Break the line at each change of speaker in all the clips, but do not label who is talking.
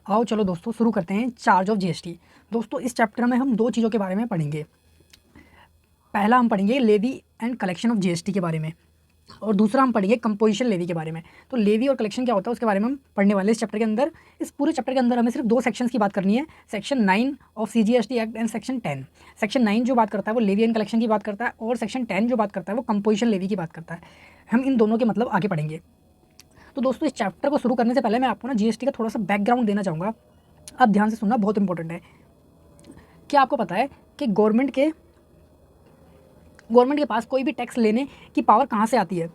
आओ चलो दोस्तों शुरू करते हैं चार्ज ऑफ जीएसटी। दोस्तों इस चैप्टर में हम दो चीज़ों के बारे में पढ़ेंगे। पहला हम पढ़ेंगे levy and collection of GST के बारे में, और दूसरा हम पढ़ेंगे कंपोजिशन लेवी के बारे में। तो लेवी और कलेक्शन क्या होता है उसके बारे में हम पढ़ने वाले इस चैप्टर के अंदर। इस पूरे चैप्टर के अंदर हमें सिर्फ दो सेक्शंस की बात करनी है, section 9 of CGST act and section 10। Section 9 जो बात करता है वो लेवी एंड कलेक्शन की बात करता है, और सेक्शन 10 जो बात करता है वो कंपोजिशन लेवी की बात करता है। हम इन दोनों के मतलब आगे पढ़ेंगे। तो दोस्तों इस चैप्टर को शुरू करने से पहले मैं आपको ना जीएसटी का थोड़ा सा बैकग्राउंड देना चाहूँगा। आप ध्यान से सुनना, बहुत इंपॉर्टेंट है। क्या आपको पता है कि गवर्नमेंट के पास कोई भी टैक्स लेने की पावर कहाँ से आती है?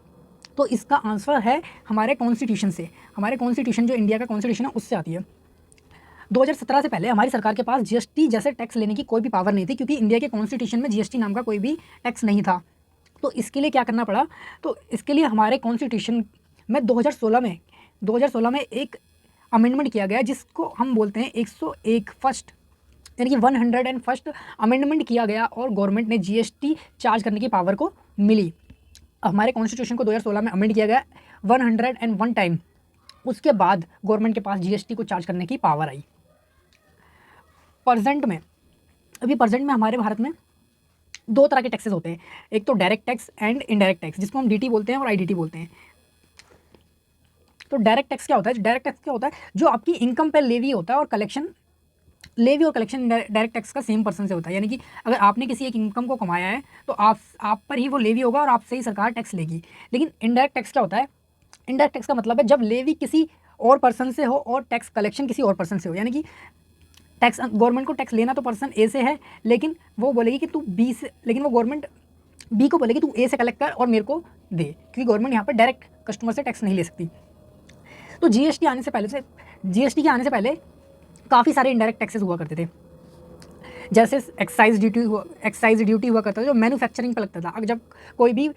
तो इसका आंसर है हमारे कॉन्स्टिट्यूशन से। हमारे कॉन्स्टिट्यूशन जो इंडिया का कॉन्स्टिट्यूशन है उससे आती है। 2017 से पहले हमारी सरकार के पास जीएसटी जैसे टैक्स लेने की कोई भी पावर नहीं थी, क्योंकि इंडिया के कॉन्स्टिट्यूशन में जीएसटी नाम का कोई भी टैक्स नहीं था। तो इसके लिए क्या करना पड़ा? तो इसके लिए हमारे कॉन्स्टिट्यूशन में 2016 में एक अमेंडमेंट किया गया, जिसको हम बोलते हैं 101 फर्स्ट, यानी कि 101st अमेंडमेंट किया गया, और गवर्नमेंट ने जीएसटी चार्ज करने की पावर को मिली। हमारे कॉन्स्टिट्यूशन को 2016 में अमेंड किया गया 101 टाइम। उसके बाद गवर्नमेंट के पास जीएसटी को चार्ज करने की पावर आई। प्रेजेंट में हमारे भारत में दो तरह के टैक्सेस होते हैं, एक तो direct tax and indirect tax, जिसको हम डीटी बोलते हैं और आईडीटी बोलते हैं। तो डायरेक्ट टैक्स क्या होता है? डायरेक्ट टैक्स क्या होता है? जो आपकी इनकम पे लेवी होता है, और कलेक्शन डायरेक्ट टैक्स का सेम पर्सन से होता है। यानी कि अगर आपने किसी एक इनकम को कमाया है तो आप पर ही वो लेवी होगा और आपसे ही सरकार टैक्स लेगी। लेकिन इनडायरेक्ट टैक्स क्या होता है? इनडायरेक्ट टैक्स का मतलब है जब लेवी किसी और पर्सन से हो और टैक्स कलेक्शन किसी और पर्सन से हो। यानी कि टैक्स, गवर्नमेंट को टैक्स लेना तो पर्सन ए से है, लेकिन वो बोलेगी कि तू बी से, लेकिन वो गवर्नमेंट बी को बोलेगी तू ए से कलेक्ट कर और मेरे को दे, क्योंकि गवर्नमेंट यहाँ पर डायरेक्ट कस्टमर से टैक्स नहीं ले सकती। तो जीएसटी के आने से पहले काफ़ी सारे इनडायरेक्ट टैक्सेस हुआ करते थे, जैसे एक्साइज ड्यूटी हुआ करता था जो मैन्युफैक्चरिंग पर लगता था। अब जब कोई भी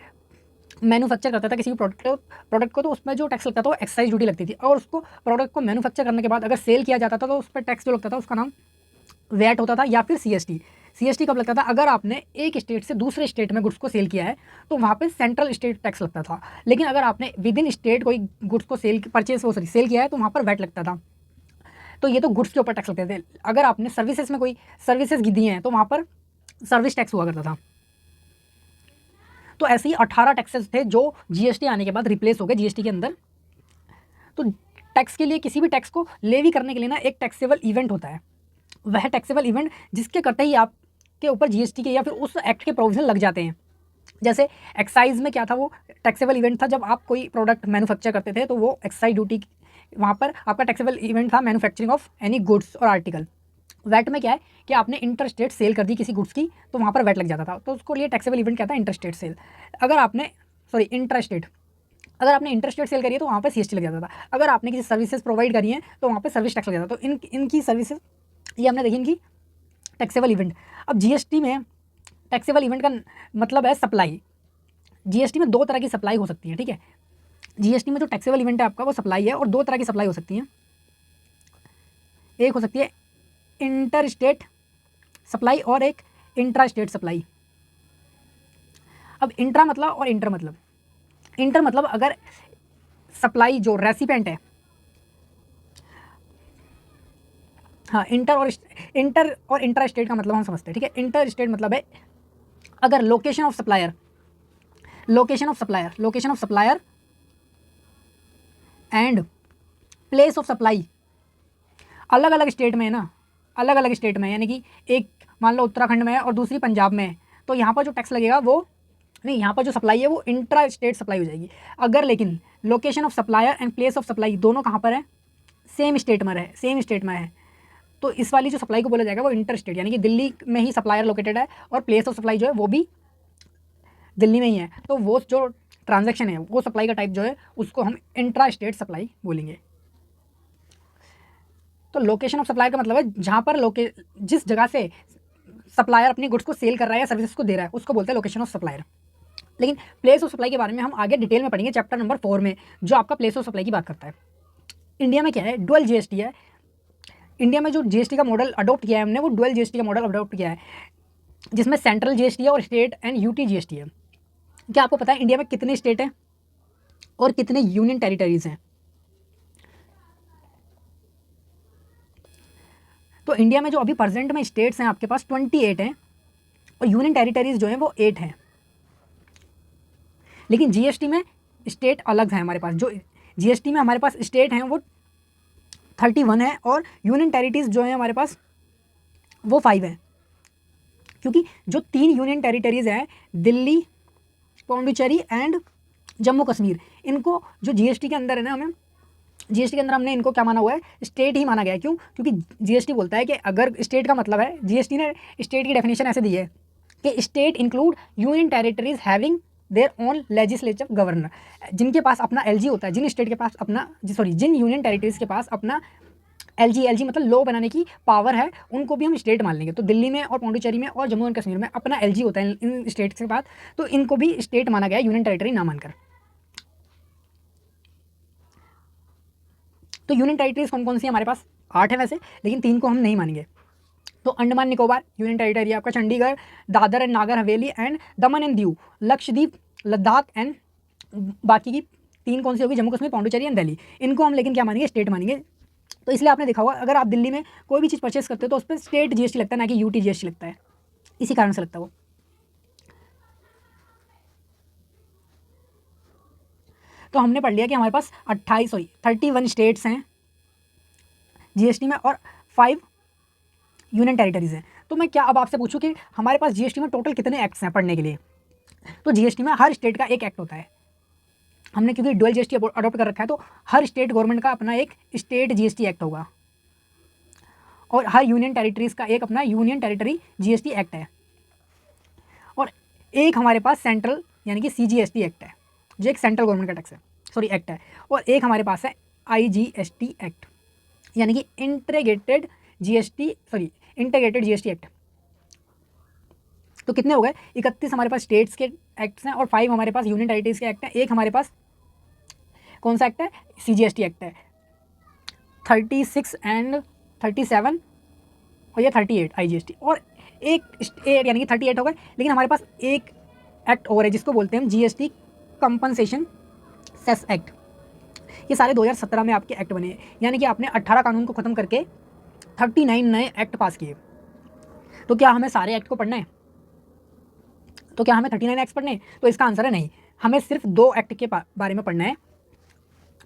मैन्युफैक्चर करता था किसी भी प्रोडक्ट को, तो उसमें जो टैक्स लगता था वो एक्साइज ड्यूटी लगती थी। और उसको प्रोडक्ट को मैन्युफैक्चर करने के बाद अगर सेल किया जाता था तो उस पर टैक्स जो लगता था उसका नाम वैट होता था, या फिर सीएसटी कब लगता था? अगर आपने एक स्टेट से दूसरे स्टेट में गुड्स को सेल किया है तो वहाँ पे सेंट्रल स्टेट टैक्स लगता था। लेकिन अगर आपने विद इन स्टेट कोई गुड्स को सेल किया है तो वहाँ पर वैट लगता था। तो ये तो गुड्स के ऊपर टैक्स लगते थे। अगर आपने सर्विसेज में कोई सर्विसेज दी हैं तो वहाँ पर सर्विस टैक्स हुआ करता था। तो ऐसे ही 18 टैक्सेस थे जो जीएसटी आने के बाद रिप्लेस हो गए जीएसटी के अंदर। तो टैक्स के लिए, किसी भी टैक्स को लेवी करने के लिए ना एक टैक्सेबल इवेंट होता है। वह टैक्सेबल इवेंट जिसके करते ही आपके ऊपर जीएसटी के या फिर उस एक्ट के प्रोविजन लग जाते हैं। जैसे एक्साइज में क्या था? वो टैक्सेबल इवेंट था जब आप कोई प्रोडक्ट मैन्युफैक्चर करते थे तो वो एक्साइज ड्यूटी, वहाँ पर आपका टैक्सेबल इवेंट था मैन्युफैक्चरिंग ऑफ एनी गुड्स और आर्टिकल। वैट में क्या है कि आपने इंटर स्टेट सेल कर दी किसी गुड्स की तो वहाँ पर वैट लग जाता था, तो उसको लिए टैक्सेबल इवेंट क्या था? Inter state sale. अगर आपने इंटर स्टेट सेल करी है तो वहाँ पर सीएसटी लग जाता था। अगर आपने किसी सर्विसेज प्रोवाइड करी है तो वहाँ पर सर्विस टैक्स लग जाता था। तो इनकी सर्विसेज, ये हमने देखी इनकी टैक्सेबल इवेंट। अब जीएसटी में टैक्सेबल इवेंट का मतलब है सप्लाई। जीएसटी में दो तरह की सप्लाई हो सकती है, ठीक है। जीएसटी में जो टैक्सेबल इवेंट है आपका वो सप्लाई है, और दो तरह की सप्लाई हो सकती है। एक हो सकती है इंटर स्टेट सप्लाई और एक इंट्रा स्टेट सप्लाई। अब इंट्रा मतलब और इंटर मतलब अगर सप्लाई जो रेसिपेंट है, हाँ, इंटर और इंट्रा स्टेट का मतलब हम समझते हैं, ठीक है। इंटर स्टेट मतलब है अगर location of supplier and place of supply अलग अलग स्टेट में है ना, यानी कि एक मान लो उत्तराखंड में है और दूसरी पंजाब में है, तो यहाँ पर जो टैक्स लगेगा वो नहीं, यहाँ पर जो सप्लाई है वो इंट्रा स्टेट सप्लाई हो जाएगी। अगर लेकिन location of supplier and place of supply दोनों कहाँ पर है? सेम स्टेट में है, तो इस वाली जो सप्लाई को बोला जाएगा वो इंटर स्टेट, यानी कि दिल्ली में ही सप्लायर लोकेटेड है और प्लेस ऑफ सप्लाई जो है वो भी दिल्ली में ही है, तो वो जो ट्रांजैक्शन है, वो सप्लाई का टाइप जो है उसको हम इंट्रा स्टेट सप्लाई बोलेंगे। तो लोकेशन ऑफ सप्लायर का मतलब है जहाँ पर जिस जगह से सप्लायर अपनी गुड्स को सेल कर रहा है या सर्विसेज को दे रहा है उसको बोलते हैं लोकेशन ऑफ सप्लायर। लेकिन प्लेस ऑफ सप्लाई के बारे में हम आगे डिटेल में पढ़ेंगे चैप्टर नंबर 4 में, जो आपका प्लेस ऑफ सप्लाई की बात करता है। इंडिया में क्या है? डुअल जीएसटी है। इंडिया में जो जीएसटी का मॉडल अडॉप्ट किया है हमने, वो डुअल जीएसटी का मॉडल अडॉप्ट किया है, जिसमें सेंट्रल जीएसटी है और स्टेट एंड यूटी जीएसटी है। क्या आपको पता है इंडिया में कितने स्टेट हैं और कितने यूनियन टेरिटरीज हैं? तो इंडिया में जो अभी प्रेजेंट में स्टेट्स हैं आपके पास 28 हैं और यूनियन टेरिटरीज जो हैं वो 8 हैं। लेकिन जीएसटी में स्टेट अलग है हमारे पास, जो जीएसटी में हमारे पास स्टेट हैं वो 31 है और यूनियन टेरिटरीज जो हैं हमारे पास वो 5 है। क्योंकि जो 3 यूनियन टेरिटरीज हैं, दिल्ली, पौंडुचेरी एंड जम्मू कश्मीर, इनको जो जीएसटी के अंदर है ना, हमें जीएसटी के अंदर हमने इनको क्या माना हुआ है, स्टेट ही माना गया है। क्यों? क्योंकि जीएसटी बोलता है कि अगर स्टेट का मतलब है, जीएसटी ने स्टेट की डेफिनेशन ऐसे दी है कि state include union territories having their own legislative governor, जिनके पास अपना एलजी होता है, जिन स्टेट के पास अपना जिन यूनियन टेरिटरीज के पास अपना एलजी मतलब लॉ बनाने की पावर है, उनको भी हम स्टेट मान लेंगे। तो दिल्ली में और पौंडुचेरी में और जम्मू एंड कश्मीर में अपना एलजी होता है इन स्टेट्स के पास, तो इनको भी स्टेट माना गया है, यूनियन टेरिटरी ना मानकर। तो यूनियन टेरिटरीज कौन कौन सी हमारे पास? 8 है वैसे, लेकिन 3 को हम नहीं मानेंगे। तो अंडमान निकोबार यूनियन टेरिटरी आपका, Chandigarh, Dadar and Nagar Haveli and Daman and Diu, Lakshadweep, Ladakh and बाकी की 3 कौन सी होगी? जम्मू कश्मीर, पौंडुचेरी एंड दिल्ली। इनको हम लेकिन क्या मानेंगे? स्टेट मानेंगे। तो इसलिए आपने देखा होगा अगर आप दिल्ली में कोई भी चीज़ परचेस करते हो तो उस पर स्टेट जीएसटी लगता है, ना कि यूटी जीएसटी लगता है, इसी कारण से लगता है वो। तो हमने पढ़ लिया कि हमारे पास 31 स्टेट्स हैं जीएसटी में और 5 यूनियन टेरिटरीज हैं। तो मैं क्या अब आपसे पूछूं कि हमारे पास जीएसटी में टोटल कितने एक्ट्स हैं पढ़ने के लिए? तो जीएसटी में हर स्टेट का एक एक्ट होता है। हमने क्योंकि डुअल जीएसटी अडॉप्ट कर रखा है, तो हर स्टेट गवर्नमेंट का अपना एक स्टेट जीएसटी एक्ट होगा और हर यूनियन टेरिटरीज का एक अपना यूनियन टेरिटरी जीएसटी एक्ट है। और एक हमारे पास सेंट्रल यानी कि सीजीएसटी एक्ट है, जो एक सेंट्रल गवर्नमेंट का टैक्स है, एक्ट है। और एक हमारे पास है आईजीएसटी एक्ट, यानी कि इंटीग्रेटेड जीएसटी एक्ट। तो कितने हो गए? 31 हमारे पास स्टेट्स के एक्ट्स हैं और 5 हमारे पास यूनियन टेरिटरीज के एक्ट हैं। एक हमारे पास कौन सा एक्ट है? सीजीएसटी एक्ट है। 36 एंड 37 और ये 38 आईजीएसटी, और एक यानी कि 38 हो गए। लेकिन हमारे पास एक एक्ट और है जिसको बोलते हैं जीएसटी कंपनसेशन सेस एक्ट। ये सारे 2017 में आपके एक्ट बने हैं, यानी कि आपने 18 कानून को ख़त्म करके 39 नए एक्ट पास किए। तो क्या हमें सारे एक्ट को पढ़ना है? तो क्या हमें 39 एक्ट पढ़ने हैं? तो इसका आंसर है नहीं, हमें सिर्फ 2 एक्ट के बारे में पढ़ना है।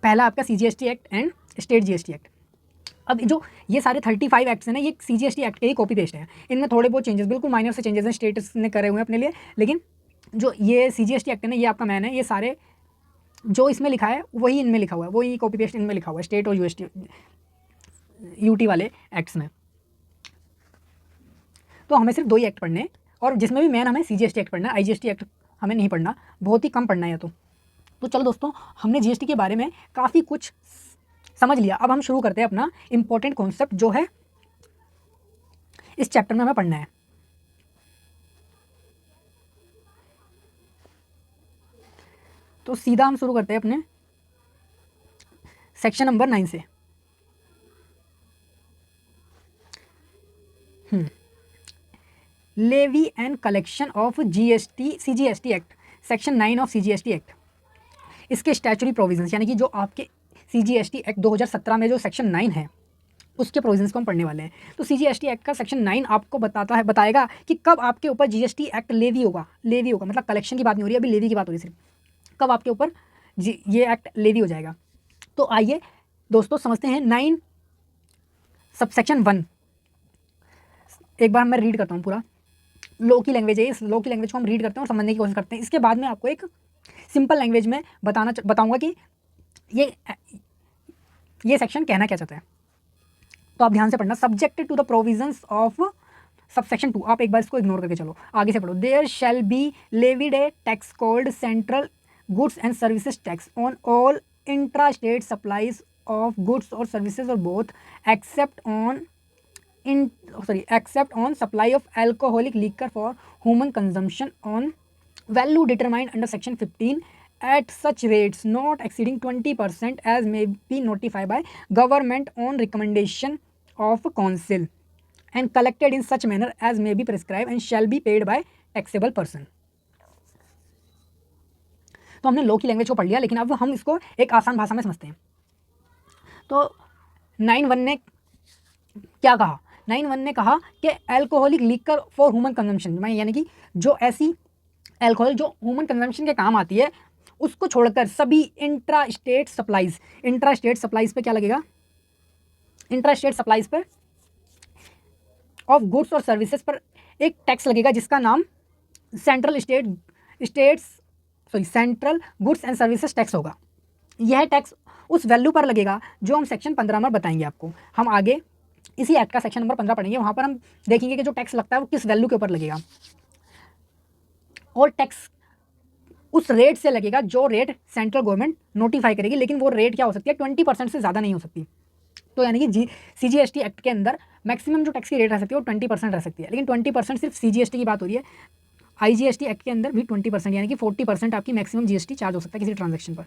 पहला आपका CGST act and state GST act. अब जो ये सारे 35 एक्ट्स हैं ना, ये सीजीएसटी एक्ट के ही कॉपी पेस्ट हैं। इनमें थोड़े बहुत चेंजेस, बिल्कुल माइनर से चेंजेस हैं, स्टेट्स ने करे हुए हैं अपने लिए। लेकिन जो ये सीजीएसटी एक्ट है ना, ये आपका मैन है। ये सारे जो इसमें लिखा है वही इनमें लिखा हुआ है, वही कॉपी पेस्ट इनमें लिखा हुआ है, स्टेट और यूटी वाले एक्ट्स में। तो हमें सिर्फ 2 ही एक्ट पढ़ने हैं, और जिसमें भी मैन हमें सीजीएसटी एक्ट पढ़ना है, आईजीएसटी एक्ट हमें नहीं पढ़ना, बहुत ही कम पढ़ना है। तो चलो दोस्तों, हमने जीएसटी के बारे में काफ़ी कुछ समझ लिया। अब हम शुरू करते हैं अपना इंपॉर्टेंट कॉन्सेप्ट, जो है इस चैप्टर में हमें पढ़ना है। तो सीधा हम शुरू करते हैं अपने सेक्शन नंबर 9 से। Levy and collection of CGST act, section 9 of CGST act. इसके स्टैचुटरी प्रोविजंस, यानी कि जो आपके सीजीएसटी एक्ट 2017 में जो सेक्शन 9 है, उसके प्रोविजंस को हम पढ़ने वाले हैं। तो सीजीएसटी एक्ट का सेक्शन 9 आपको बताएगा कि कब आपके ऊपर जीएसटी एक्ट लेवी होगा मतलब कलेक्शन की बात नहीं हो रही, अभी लेवी की बात हो रही है सिर्फ। कब आपके ऊपर ये एक्ट लेवी हो जाएगा। तो आइए दोस्तों समझते हैं 9 सबसेक्शन 1। एक बार मैं रीड करता हूँ, पूरा लॉ की लैंग्वेज है, इस लॉ की लैंग्वेज को हम रीड करते हैं और समझने की कोशिश करते हैं। इसके बाद में आपको एक सिंपल लैंग्वेज में बताऊंगा कि ये सेक्शन कहना क्या चाहता है। तो आप ध्यान से पढ़ना। Subjected to the provisions of subsection 2, आप एक बार इसको इग्नोर करके चलो, आगे से पढ़ो। There shall be levied a tax called central goods and services tax on all intra state supplies of goods और सर्विसेज और both except on supply of alcoholic liquor for human consumption on value determined under section 15 at such rates not exceeding 20% as may be notified by government on recommendation of council and collected in such manner as may be prescribed and shall be paid by taxable person। तो हमने law की language को पढ़ लिया, लेकिन अब हम इसको एक आसान भाषा में समझते हैं। तो 9(1) ने क्या कहा 9(1) ने कहा कि alcoholic liquor for human consumption, यानी कि जो ऐसी अल्कोहल जो ह्यूमन कंजम्पशन के काम आती है उसको छोड़कर सभी इंट्रा स्टेट सप्लाईज पे क्या लगेगा, इंट्रा स्टेट सप्लाईज पर ऑफ गुड्स और सर्विसेज पर एक टैक्स लगेगा जिसका नाम central goods and services tax होगा। यह टैक्स उस वैल्यू पर लगेगा जो हम सेक्शन 15 में बताएंगे आपको। हम आगे इसी एक्ट का सेक्शन नंबर 15 पढ़ेंगे, वहाँ पर हम देखेंगे कि जो टैक्स लगता है वो किस वैल्यू के ऊपर लगेगा, और टैक्स उस रेट से लगेगा जो रेट सेंट्रल गवर्नमेंट नोटिफाई करेगी, लेकिन वो रेट क्या हो सकती है 20% से ज़्यादा नहीं हो सकती। तो यानी कि CGST एक्ट के अंदर मैक्सिमम जो टैक्स की रेट रह सकती है वो 20% रह सकती है, लेकिन 20% सिर्फ CGST की बात हो रही है। IGST एक्ट के अंदर भी 20% यानी कि 40% आपकी मैक्सिमम GST चार्ज हो सकता है किसी ट्रांजेक्शन पर।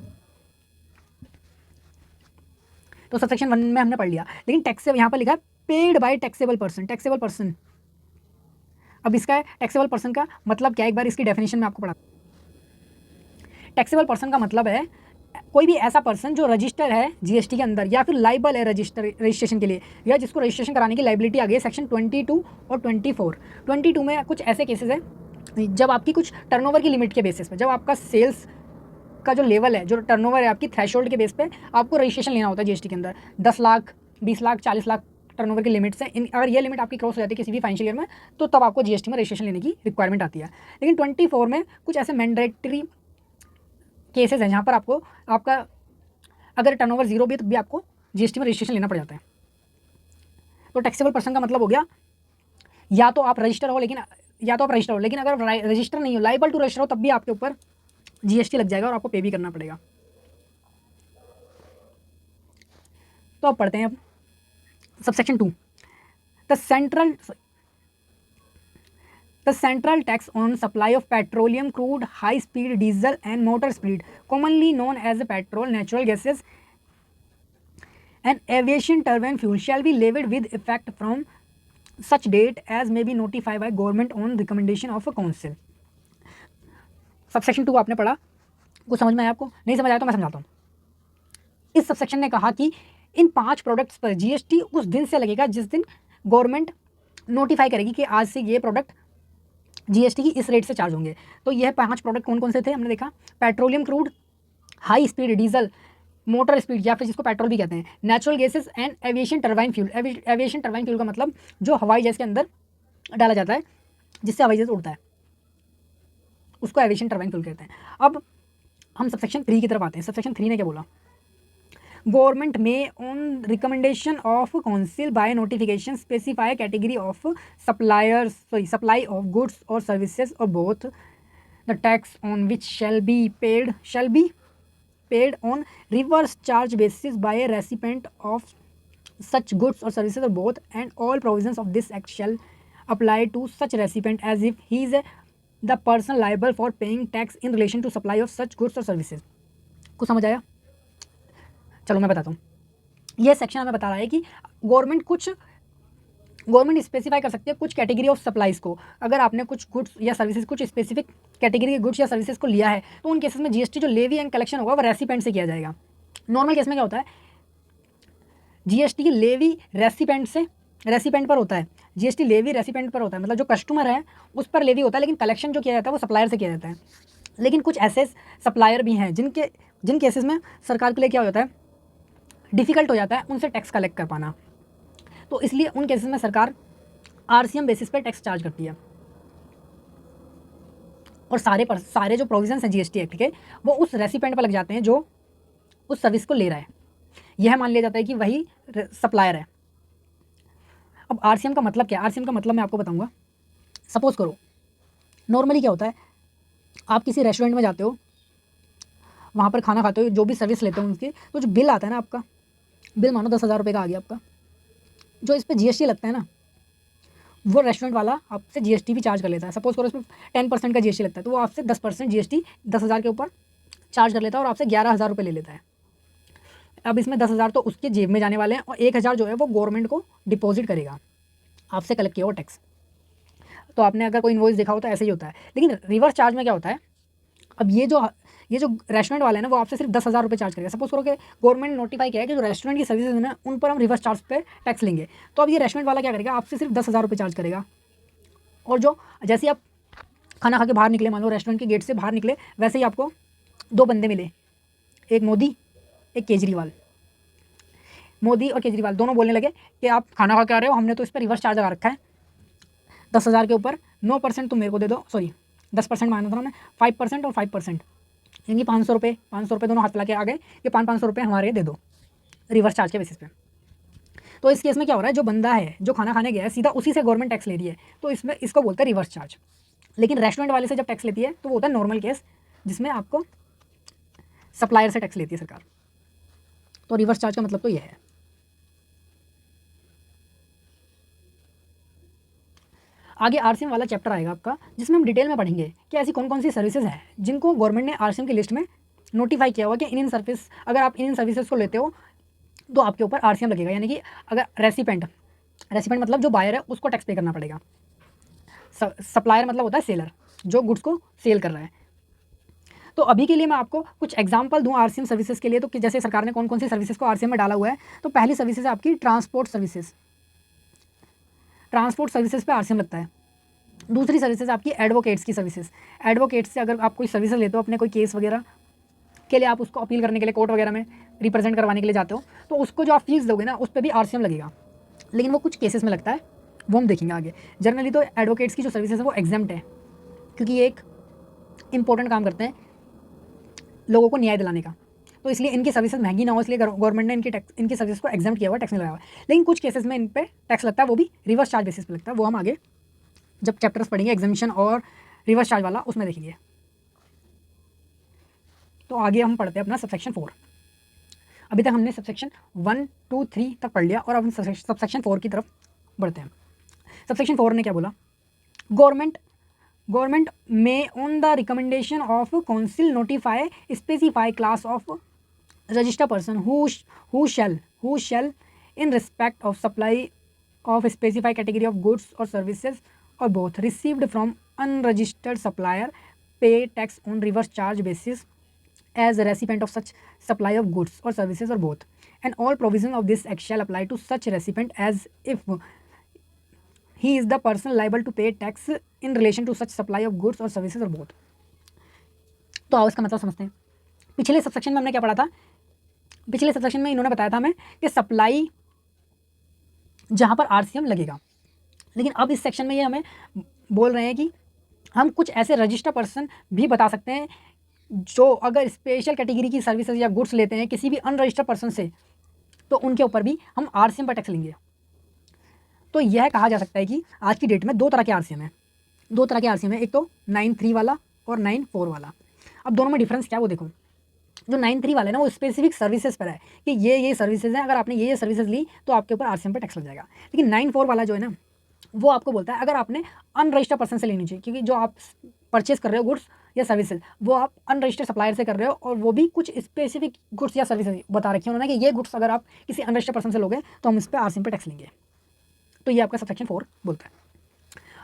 तो सबसेक्शन 1 में हमने पढ़ लिया, लेकिन टैक्स से यहाँ पर लिखा है पेड बाय टैक्सेबल पर्सन। अब इसका टैक्सेबल पर्सन का मतलब क्या है, एक बार इसकी डेफिनेशन में आपको पढ़ा। टैक्सेबल पर्सन का मतलब है कोई भी ऐसा पर्सन जो रजिस्टर है GST के अंदर या फिर लाइबल है रजिस्ट्रेशन के लिए, या जिसको रजिस्ट्रेशन कराने की लाइबिलिटी आ गई है सेक्शन 22 और 24। 22 में कुछ ऐसे केसेस है जब आपकी कुछ टर्नओवर की लिमिट के बेसिस पे, जब आपका सेल्स का जो लेवल है, जो टर्नओवर है आपकी थ्रेशोल्ड के बेस पे आपको रजिस्ट्रेशन लेना होता है GST के अंदर। 10 लाख 20 लाख 40 लाख टर्नओवर की लिमिट से अगर ये लिमिट आपकी क्रॉस हो जाती है किसी भी फाइनेंशियल ईयर में, तो तब आपको GST में रजिस्ट्रेशन लेने की रिक्वायरमेंट आती है। लेकिन 24 में कुछ ऐसे मैंडेटरी केसेस हैं जहाँ पर आपको आपका अगर टर्नओवर 0 भी है तब भी आपको GST में रजिस्ट्रेशन लेना पड़ जाता है। तो टैक्सेबल पर्सन का मतलब हो गया या तो आप रजिस्टर हो, लेकिन अगर रजिस्टर नहीं हो, लाइबल टू रजिस्टर हो, तब भी आपके ऊपर GST लग जाएगा और आपको पे भी करना पड़ेगा। तो अब पढ़ते हैं अब subsection 2, the central tax on supply of petroleum, crude, high speed diesel and motor speed, commonly known as petrol, natural gases and aviation turbine fuel, shall be levied with effect from such date as may be notified by government on recommendation of a council। Subsection 2 आपने पढ़ा, कुछ समझ में आया आपको? नहीं समझ आया तो मैं समझाता हूँ। इस सबसेक्शन ने कहा कि इन 5 प्रोडक्ट्स पर GST उस दिन से लगेगा जिस दिन गवर्नमेंट नोटिफाई करेगी कि आज से ये प्रोडक्ट GST की इस रेट से चार्ज होंगे। तो यह 5 प्रोडक्ट कौन कौन से थे हमने देखा, petroleum crude, high speed diesel, motor speed या फिर जिसको पेट्रोल भी कहते हैं, natural gases and aviation turbine fuel. Aviation turbine fuel का मतलब जो हवाई जहाज के अंदर डाला जाता है जिससे हवाई जहाज उड़ता है, उसको एविएशन टरबाइन फ्यूल कहते हैं। अब हम सबसेक्शन 3 की तरफ आते हैं। सबसेक्शन 3 ने क्या बोला, गवर्नमेंट में on recommendation of council by notification specify category of supply of goods और सर्विसेज और both the tax on which shall be paid on reverse charge basis by recipient of such goods or services or both, and all provisions of this act shall apply to such recipient as if he is the person liable for paying tax in relation to supply of such goods or services। कुछ समझ आया? चलो मैं बताता हूँ। यह section हमें बता रहा है कि गवर्नमेंट स्पेसिफाई कर सकती है कुछ कैटेगरी ऑफ सप्लाईज को। अगर आपने कुछ गुड्स या सर्विसेज, कुछ स्पेसिफिक कैटेगरी के गुड्स या सर्विसेज को लिया है, तो उन केसेस में GST जो लेवी एंड कलेक्शन होगा वो रेसिपेंट से किया जाएगा। नॉर्मल केस में क्या होता है, GST की लेवी रेसिपेंट पर होता है। GST लेवी रेसिपेंट पर होता है, मतलब जो कस्टमर है उस पर लेवी होता है, लेकिन कलेक्शन जो किया जाता है वो सप्लायर से किया जाता है। लेकिन कुछ ऐसे सप्लायर भी हैं जिन केसेस में सरकार के लिए क्या हो जाता है, डिफ़िकल्ट हो जाता है उनसे टैक्स कलेक्ट कर पाना। तो इसलिए उन केसेस में सरकार RCM बेसिस पर टैक्स चार्ज करती है। और सारे जो प्रोविजंस हैं GST एक्ट के वो उस रेसिपेंट पर लग जाते हैं जो उस सर्विस को ले रहा है। यह मान लिया जाता है कि वही सप्लायर है। अब RCM का मतलब क्या है? RCM का मतलब मैं आपको बताऊंगा। सपोज करो नॉर्मली क्या होता है, आप किसी रेस्टोरेंट में जाते हो, वहाँ पर खाना खाते हो, जो भी सर्विस लेते हो उनके, तो जो बिल आता है ना, आपका बिल मानो 10,000 रुपये का आ गया आपका, जो इस पर GST लगता है ना, वो रेस्टोरेंट वाला आपसे GST भी चार्ज कर लेता है। सपोज करो इसमें 10% का GST लगता है, तो वो आपसे 10% GST 10,000 के ऊपर चार्ज कर लेता है और आपसे 11,000 रुपये ले लेता है। अब इसमें 10,000 तो उसके जेब में जाने वाले हैं और 1,000 जो है वो गवर्नमेंट को डिपॉजिट करेगा, आपसे कलेक्ट किया वो टैक्स। तो आपने अगर कोई इनवॉइस देखा हो तो ऐसे ही होता है। लेकिन रिवर्स चार्ज में क्या होता है, अब ये जो ये जो रेस्टोरेंट वाले हैं ना वो आपसे सिर्फ 10,000 रुपये चार्ज करेगा। सपोज करो कि गवर्नमेंट नोटिफाई किया है कि जो रेस्टोरेंट की सर्विसेज है ना उन पर हम रिवर्स चार्ज पे टैक्स लेंगे, तो अब ये रेस्टोरेंट वाला क्या करेगा, आपसे सिर्फ 10,000 रुपये चार्ज करेगा। और जो जैसे ही आप खाना खा के बाहर निकले, मान लो रेस्टोरेंट के गेट से बाहर निकले, वैसे ही आपको 2 बंदे मिले, एक मोदी एक केजरीवाल। मोदी और केजरीवाल दोनों बोलने लगे कि आप खाना खा के आ रहे हो, हमने तो इस पर रिवर्स चार्ज लगा रखा है 10,000 के ऊपर, 9% तुम मेरे को दे दो, सॉरी 10% मांगा था उन्होंने, 5% और 5%, यानी 500 रुपये दोनों हाथ मिला के आ गए, ये 500 रुपये हमारे दे दो रिवर्स चार्ज के बेसिस पे। तो इस केस में क्या हो रहा है, जो बंदा है जो खाना खाने गया है सीधा उसी से गवर्नमेंट टैक्स ले रही है, तो इसमें इसको बोलते हैं रिवर्स चार्ज। लेकिन रेस्टोरेंट वाले से जब टैक्स लेती है तो वो होता है नॉर्मल केस, जिसमें आपको सप्लायर से टैक्स लेती है सरकार। तो रिवर्स चार्ज का मतलब तो यह है। आगे आरसीएम वाला चैप्टर आएगा आपका, जिसमें हम डिटेल में पढ़ेंगे कि ऐसी कौन कौन सी सर्विसेज हैं जिनको गवर्नमेंट ने आरसीएम की लिस्ट में नोटिफाई किया हुआ कि इन सर्विस, अगर आप इन सर्विसेज को लेते हो तो आपके ऊपर आरसीएम लगेगा। यानी कि अगर रेसिपेंट मतलब जो बायर है उसको टैक्स पे करना पड़ेगा। सप्लायर मतलब होता है सेलर, जो गुड्स को सेल कर रहा है। तो अभी के लिए मैं आपको कुछ एग्जांपल दूं आरसीएम सर्विसेज के लिए, तो कि जैसे सरकार ने कौन कौन सी सर्विसेज को आरसीएम में डाला हुआ है। तो पहली सर्विसेज है आपकी ट्रांसपोर्ट सर्विसेज, ट्रांसपोर्ट सर्विसेज पे आरसीएम लगता है। दूसरी सर्विसेज आपकी एडवोकेट्स की सर्विसेज, एडवोकेट्स से अगर आप कोई सर्विसेज लेते हो अपने कोई केस वगैरह के लिए, आप उसको अपील करने के लिए कोर्ट वगैरह में रिप्रेजेंट करवाने के लिए जाते हो, तो उसको जो आप फीस दोगे ना उस पर भी आरसीएम लगेगा, लेकिन वो कुछ केसेस में लगता है, वो हम देखेंगे आगे। जनरली तो एडवोकेट्स की जो सर्विसेज है वो एग्जेम्प्ट है, क्योंकि ये एक इंपॉर्टेंट काम करते हैं लोगों को न्याय दिलाने का, तो इसलिए इनकी सर्विसेज महंगी ना हो, इसलिए गवर्नमेंट ने इनकी सर्विस को एग्जाम किया हुआ, टैक्स नहीं लगाया हुआ। लेकिन कुछ केसेस में इन पे टैक्स लगता है, वो भी रिवर्स चार्ज बेसिस पे लगता है, वो हम आगे जब चैप्टर्स पढ़ेंगे एग्जामिशन और रिवर्स चार्ज वाला उसमें देखेंगे। तो आगे हम पढ़ते हैं अपना सबसेक्शन 4। अभी तक हमने सबसेक्शन 1, 2, 3 तक पढ़ लिया और अब हम सबसेक्शन 4 की तरफ बढ़ते हैं। सबसेक्शन 4 ने क्या बोला, government may on the recommendation of council notify specify class of registered person who shall in respect of supply of specified category of goods or services or both received from unregistered supplier pay tax on reverse charge basis as a recipient of such supply of goods or services or both, and all provisions of this act shall apply to such recipient as if he is the person liable to pay tax in relation to such supply of goods or services or both। तो आओ इसका मतलब समझते हैं। पिछले subsection में हमने क्या पढ़ा था, पिछले सबसेक्शन में इन्होंने बताया था हमें कि सप्लाई जहां पर आरसीएम लगेगा, लेकिन अब इस सेक्शन में ये हमें बोल रहे हैं कि हम कुछ ऐसे रजिस्टर्ड पर्सन भी बता सकते हैं जो अगर स्पेशल कैटेगरी की सर्विसेज या गुड्स लेते हैं किसी भी अनरजिस्टर्ड पर्सन से, तो उनके ऊपर भी हम आरसीएम पर टैक्स लेंगे। तो यह कहा जा सकता है कि आज की डेट में दो तरह के आरसीएम है, दो तरह के आरसीएम है, एक तो 9(3) वाला और 9(4) वाला। अब दोनों में डिफरेंस क्या है वो देखो। जो 9(3) वाला है ना वो स्पेसिफिक सर्विसेज पर है कि ये सर्विसेज हैं, अगर आपने ये सर्विसेज ली तो आपके ऊपर आरसीएम पर टैक्स लग जाएगा। लेकिन 9(4) वाला जो है ना वो आपको बोलता है अगर आपने अनरजिस्टर्ड पर्सन से लेनी चाहिए, क्योंकि जो आप परचेज कर रहे हो गुड्स या सर्विसेज वो आप अनरजिस्टर्ड सप्लायर से कर रहे हो, और वो भी कुछ स्पेसिफिक गुड्स या सर्विसेज बता रखी है उन्होंने कि ये गुड्स अगर आप किसी अनरजिस्टर्ड पर्सन से लोगे तो हम इस पर आरसीएम पर टैक्स लेंगे। तो ये आपका सबसेक्शन 4 बोलता है।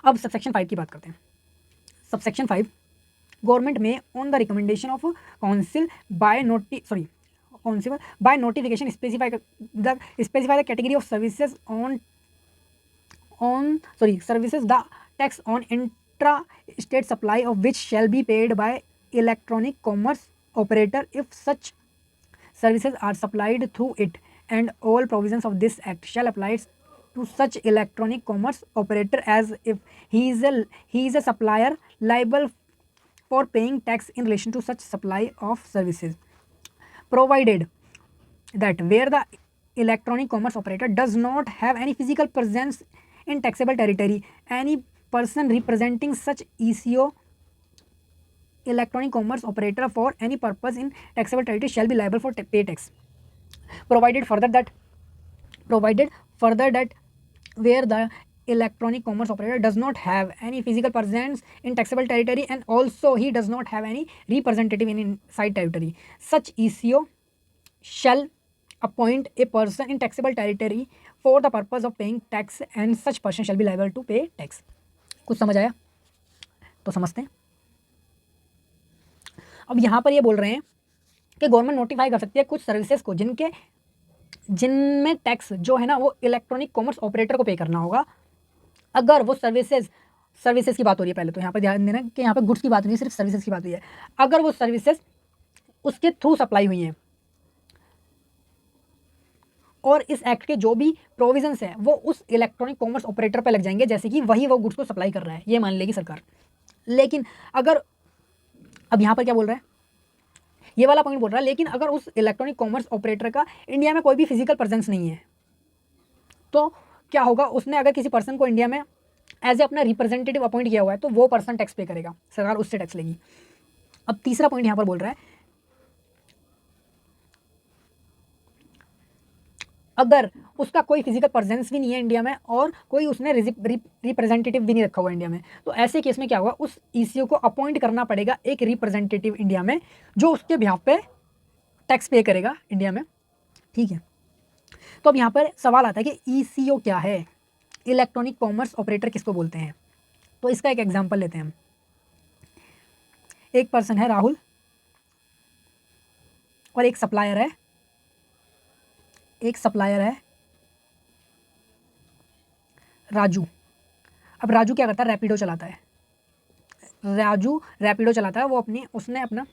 अब सबसेक्शन 5 की बात करते हैं। सबसेक्शन 5, गवर्नमेंट में on the recommendation of council by notification specify the category of services services the tax on intra-state supply of which shall be paid by electronic commerce operator if such services are supplied through it, and all provisions of this act shall apply to such electronic commerce operator as if he is a supplier liable for paying tax in relation to such supply of services, provided that where the electronic commerce operator does not have any physical presence in taxable territory, any person representing such ECO electronic commerce operator for any purpose in taxable territory shall be liable for pay tax, provided further that where the electronic commerce operator does not have any physical presence in taxable territory and also he does not have any representative in inside territory, such ECO shall appoint a person in taxable territory for the purpose of paying tax and such person shall be liable to pay tax। कुछ समझ आया तो समझते हैं। अब यहाँ पर ये बोल रहे हैं कि गवर्नमेंट नोटिफाई कर सकती है कुछ सर्विसेज को जिनमें टैक्स जो है ना वो इलेक्ट्रॉनिक कॉमर्स ऑपरेटर को पे करना होगा, अगर वो सर्विसेज की बात हो रही है। पहले तो यहाँ पर ध्यान देना कि यहाँ पर गुड्स की बात नहीं है, सिर्फ सर्विसेज की बात हुई है। अगर वो सर्विसेज उसके थ्रू सप्लाई हुई हैं और इस एक्ट के जो भी प्रोविजंस हैं वो उस इलेक्ट्रॉनिक कॉमर्स ऑपरेटर पर लग जाएंगे, जैसे कि वही वो गुड्स को सप्लाई कर रहा है, ये मान लेगी सरकार। लेकिन अगर अब यहाँ पर क्या बोल रहा है, ये वाला पॉइंट बोल रहा है, लेकिन अगर उस इलेक्ट्रॉनिक कॉमर्स ऑपरेटर का इंडिया में कोई भी फिजिकल प्रेजेंस नहीं है तो क्या होगा, उसने अगर किसी पर्सन को इंडिया में एज ए अपना रिप्रेजेंटेटिव अपॉइंट किया हुआ है तो वो पर्सन टैक्स पे करेगा, सरकार उससे टैक्स लेगी। अब तीसरा पॉइंट यहाँ पर बोल रहा है, अगर उसका कोई फिजिकल प्रेजेंस भी नहीं है इंडिया में और कोई उसने रिप्रेजेंटेटिव भी नहीं रखा हुआ इंडिया में, तो ऐसे केस में क्या होगा, उस ईसीओ को अपॉइंट करना पड़ेगा एक रिप्रेजेंटेटिव इंडिया में जो उसके बिहाफ पे टैक्स पे करेगा इंडिया में। ठीक है, तो अब यहाँ पर सवाल आता है कि ईसीओ क्या है, इलेक्ट्रॉनिक कॉमर्स ऑपरेटर किसको बोलते हैं। तो इसका एक एग्जाम्पल लेते हैं हम। एक पर्सन है राहुल और एक सप्लायर है राजू। अब राजू क्या करता है, रैपिडो चलाता है। वो उसने अपना,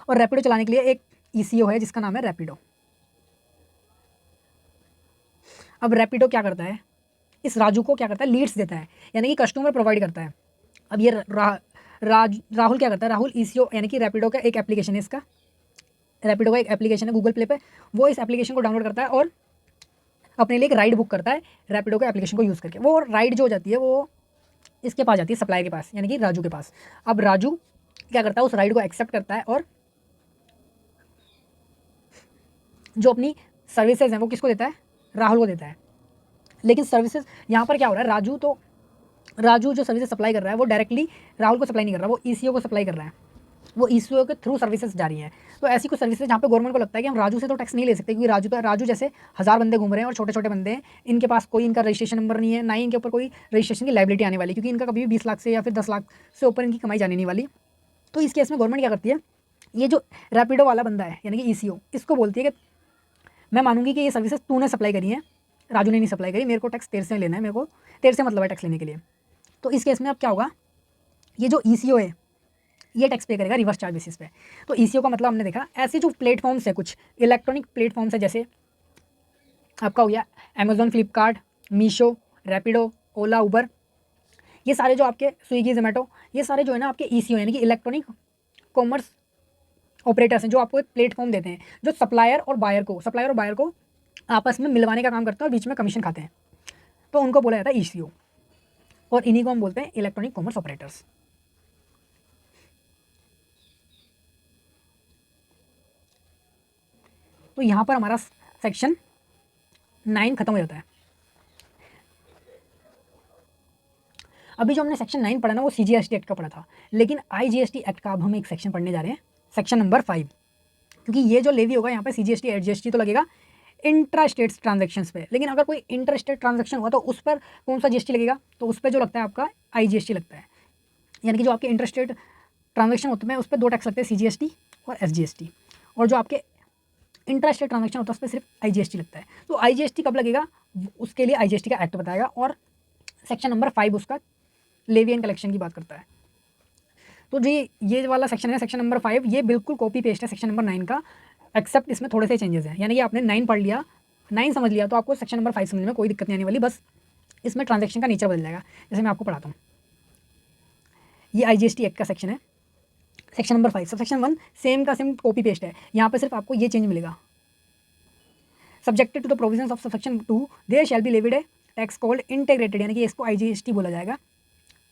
और रैपिडो चलाने के लिए एक ईसीओ है जिसका नाम है रैपिडो। अब रैपिडो क्या करता है, इस राजू को क्या करता है, लीड्स देता है, यानी कि कस्टमर प्रोवाइड करता है। अब ये राहुल क्या करता है, राहुल ईसीओ यानी कि रैपिडो का एक एप्लीकेशन है, इसका रैपिडो का एक एप्लीकेशन है गूगल प्ले पे, वो इस एप्लीकेशन को डाउनलोड करता है और अपने लिए एक राइड बुक करता है रैपिडो के एप्लीकेशन को यूज़ करके। वो राइड जो हो जाती है वो इसके पास जाती है, सप्लायर के पास, यानी कि राजू के पास। अब राजू क्या करता है, उस राइड को एक्सेप्ट करता है और जो अपनी सर्विसेज हैं वो किसको देता है, राहुल को देता है। लेकिन सर्विसेज यहाँ पर क्या हो रहा है, राजू जो सर्विसेज सप्लाई कर रहा है वो डायरेक्टली राहुल को सप्लाई नहीं कर रहा, वो ईसीओ को सप्लाई कर रहा है, वो ईसीओ के थ्रू सर्विसेज जा रही हैं। तो ऐसी कुछ सर्विसेज जहाँ पे गवर्नमेंट को लगता है कि हम राजू से तो टैक्स नहीं ले सकते, क्योंकि राजू जैसे 1000 बंदे घूम रहे हैं और छोटे छोटे बंदे हैं, इनके पास कोई इनका रजिस्ट्रेशन नंबर नहीं है, ना ही इनके ऊपर कोई रजिस्ट्रेशन की लाइबिलिटी आने वाली, क्योंकि इनका कभी भी 20 लाख से या फिर 10 लाख से ऊपर इनकी कमाई जाने नहीं वाली। तो इस केस में गवर्नमेंट क्या करती है, ये जो रैपिडो वाला बंदा है यानी कि ईसीओ, इसको बोलती है कि मैं मानूंगी कि ये सर्विसेज तूने सप्लाई करी है, राजू ने नहीं सप्लाई करी, मेरे को टैक्स तेरे से लेना है, मेरे को तेरे से मतलब है टैक्स लेने के लिए। तो इस केस में अब क्या होगा, ये जो ईसीओ है ये टैक्स पे करेगा रिवर्स चार्ज बेसिस पे। तो ईसीओ का मतलब हमने देखा, ऐसे जो प्लेटफॉर्म्स है, कुछ इलेक्ट्रॉनिक प्लेटफॉर्म्स है, जैसे आपका हो गया अमेजोन, फ्लिपकार्ट, मीशो, रैपिडो, ओला, उबर, ये सारे जो आपके स्विगी, जोमेटो, ये सारे जो है ना आपके ईसीओ यानी कि इलेक्ट्रॉनिक कॉमर्स ऑपरेटर्स हैं, जो आपको एक प्लेटफॉर्म देते हैं, जो सप्लायर और बायर को आपस में मिलवाने का काम करते हैं और बीच में कमीशन खाते हैं। तो उनको बोला जाता है ईसीओ, और इन्हीं को हम बोलते हैं इलेक्ट्रॉनिक कॉमर्स ऑपरेटर्स। तो यहाँ पर हमारा सेक्शन 9 खत्म हो जाता है। अभी जो हमने सेक्शन 9 पढ़ा ना वो सीजीएसटी एक्ट का पढ़ा था, लेकिन आईजीएसटी एक्ट का अब हम एक सेक्शन पढ़ने जा रहे हैं, सेक्शन नंबर 5, क्योंकि ये जो लेवी होगा यहाँ पे सीजीएसटी एडजीएसटी तो लगेगा इंट्रा स्टेट्स ट्रांजेक्शंस पे, लेकिन अगर कोई इंटर स्टेट ट्रांजेक्शन हुआ तो उस पर कौन सा जीएसटी लगेगा, तो उस पर जो लगता है आपका आईजीएसटी लगता है। यानी कि जो आपके इंटर स्टेट ट्रांजेक्शन होते हैं उस पर 2 टैक्स लगते हैं, सीजीएसटी और एसजीएसटी, और जो आपके इंटर स्टेट ट्रांजेक्शन होता है उस पर सिर्फ आईजीएसटी लगता है। तो आईजीएसटी कब लगेगा, उसके लिए आईजीएसटी का एक्ट बताएगा, और सेक्शन नंबर 5 उसका लेवी एंड कलेक्शन की बात करता है। तो जी ये वाला सेक्शन है सेक्शन नंबर 5, ये बिल्कुल कॉपी पेस्ट है सेक्शन नंबर 9 का, एक्सेप्ट इसमें थोड़े से चेंजेस हैं। यानी कि आपने 9 पढ़ लिया, 9 समझ लिया तो आपको सेक्शन नंबर 5 समझने में कोई दिक्कत नहीं आने वाली, बस इसमें ट्रांजेक्शन का नेचर बदल जाएगा। जैसे मैं आपको पढ़ाता हूँ, ये आईजीएसटी एक्ट का सेक्शन है, section number 5। Subsection 1 same का सेम कॉपी पेस्ट है, यहाँ पर सिर्फ आपको ये चेंज मिलेगा, subjected to the provisions of section 2 there shall be levied a tax called integrated, यानी कि इसको आईजीएसटी बोला जाएगा,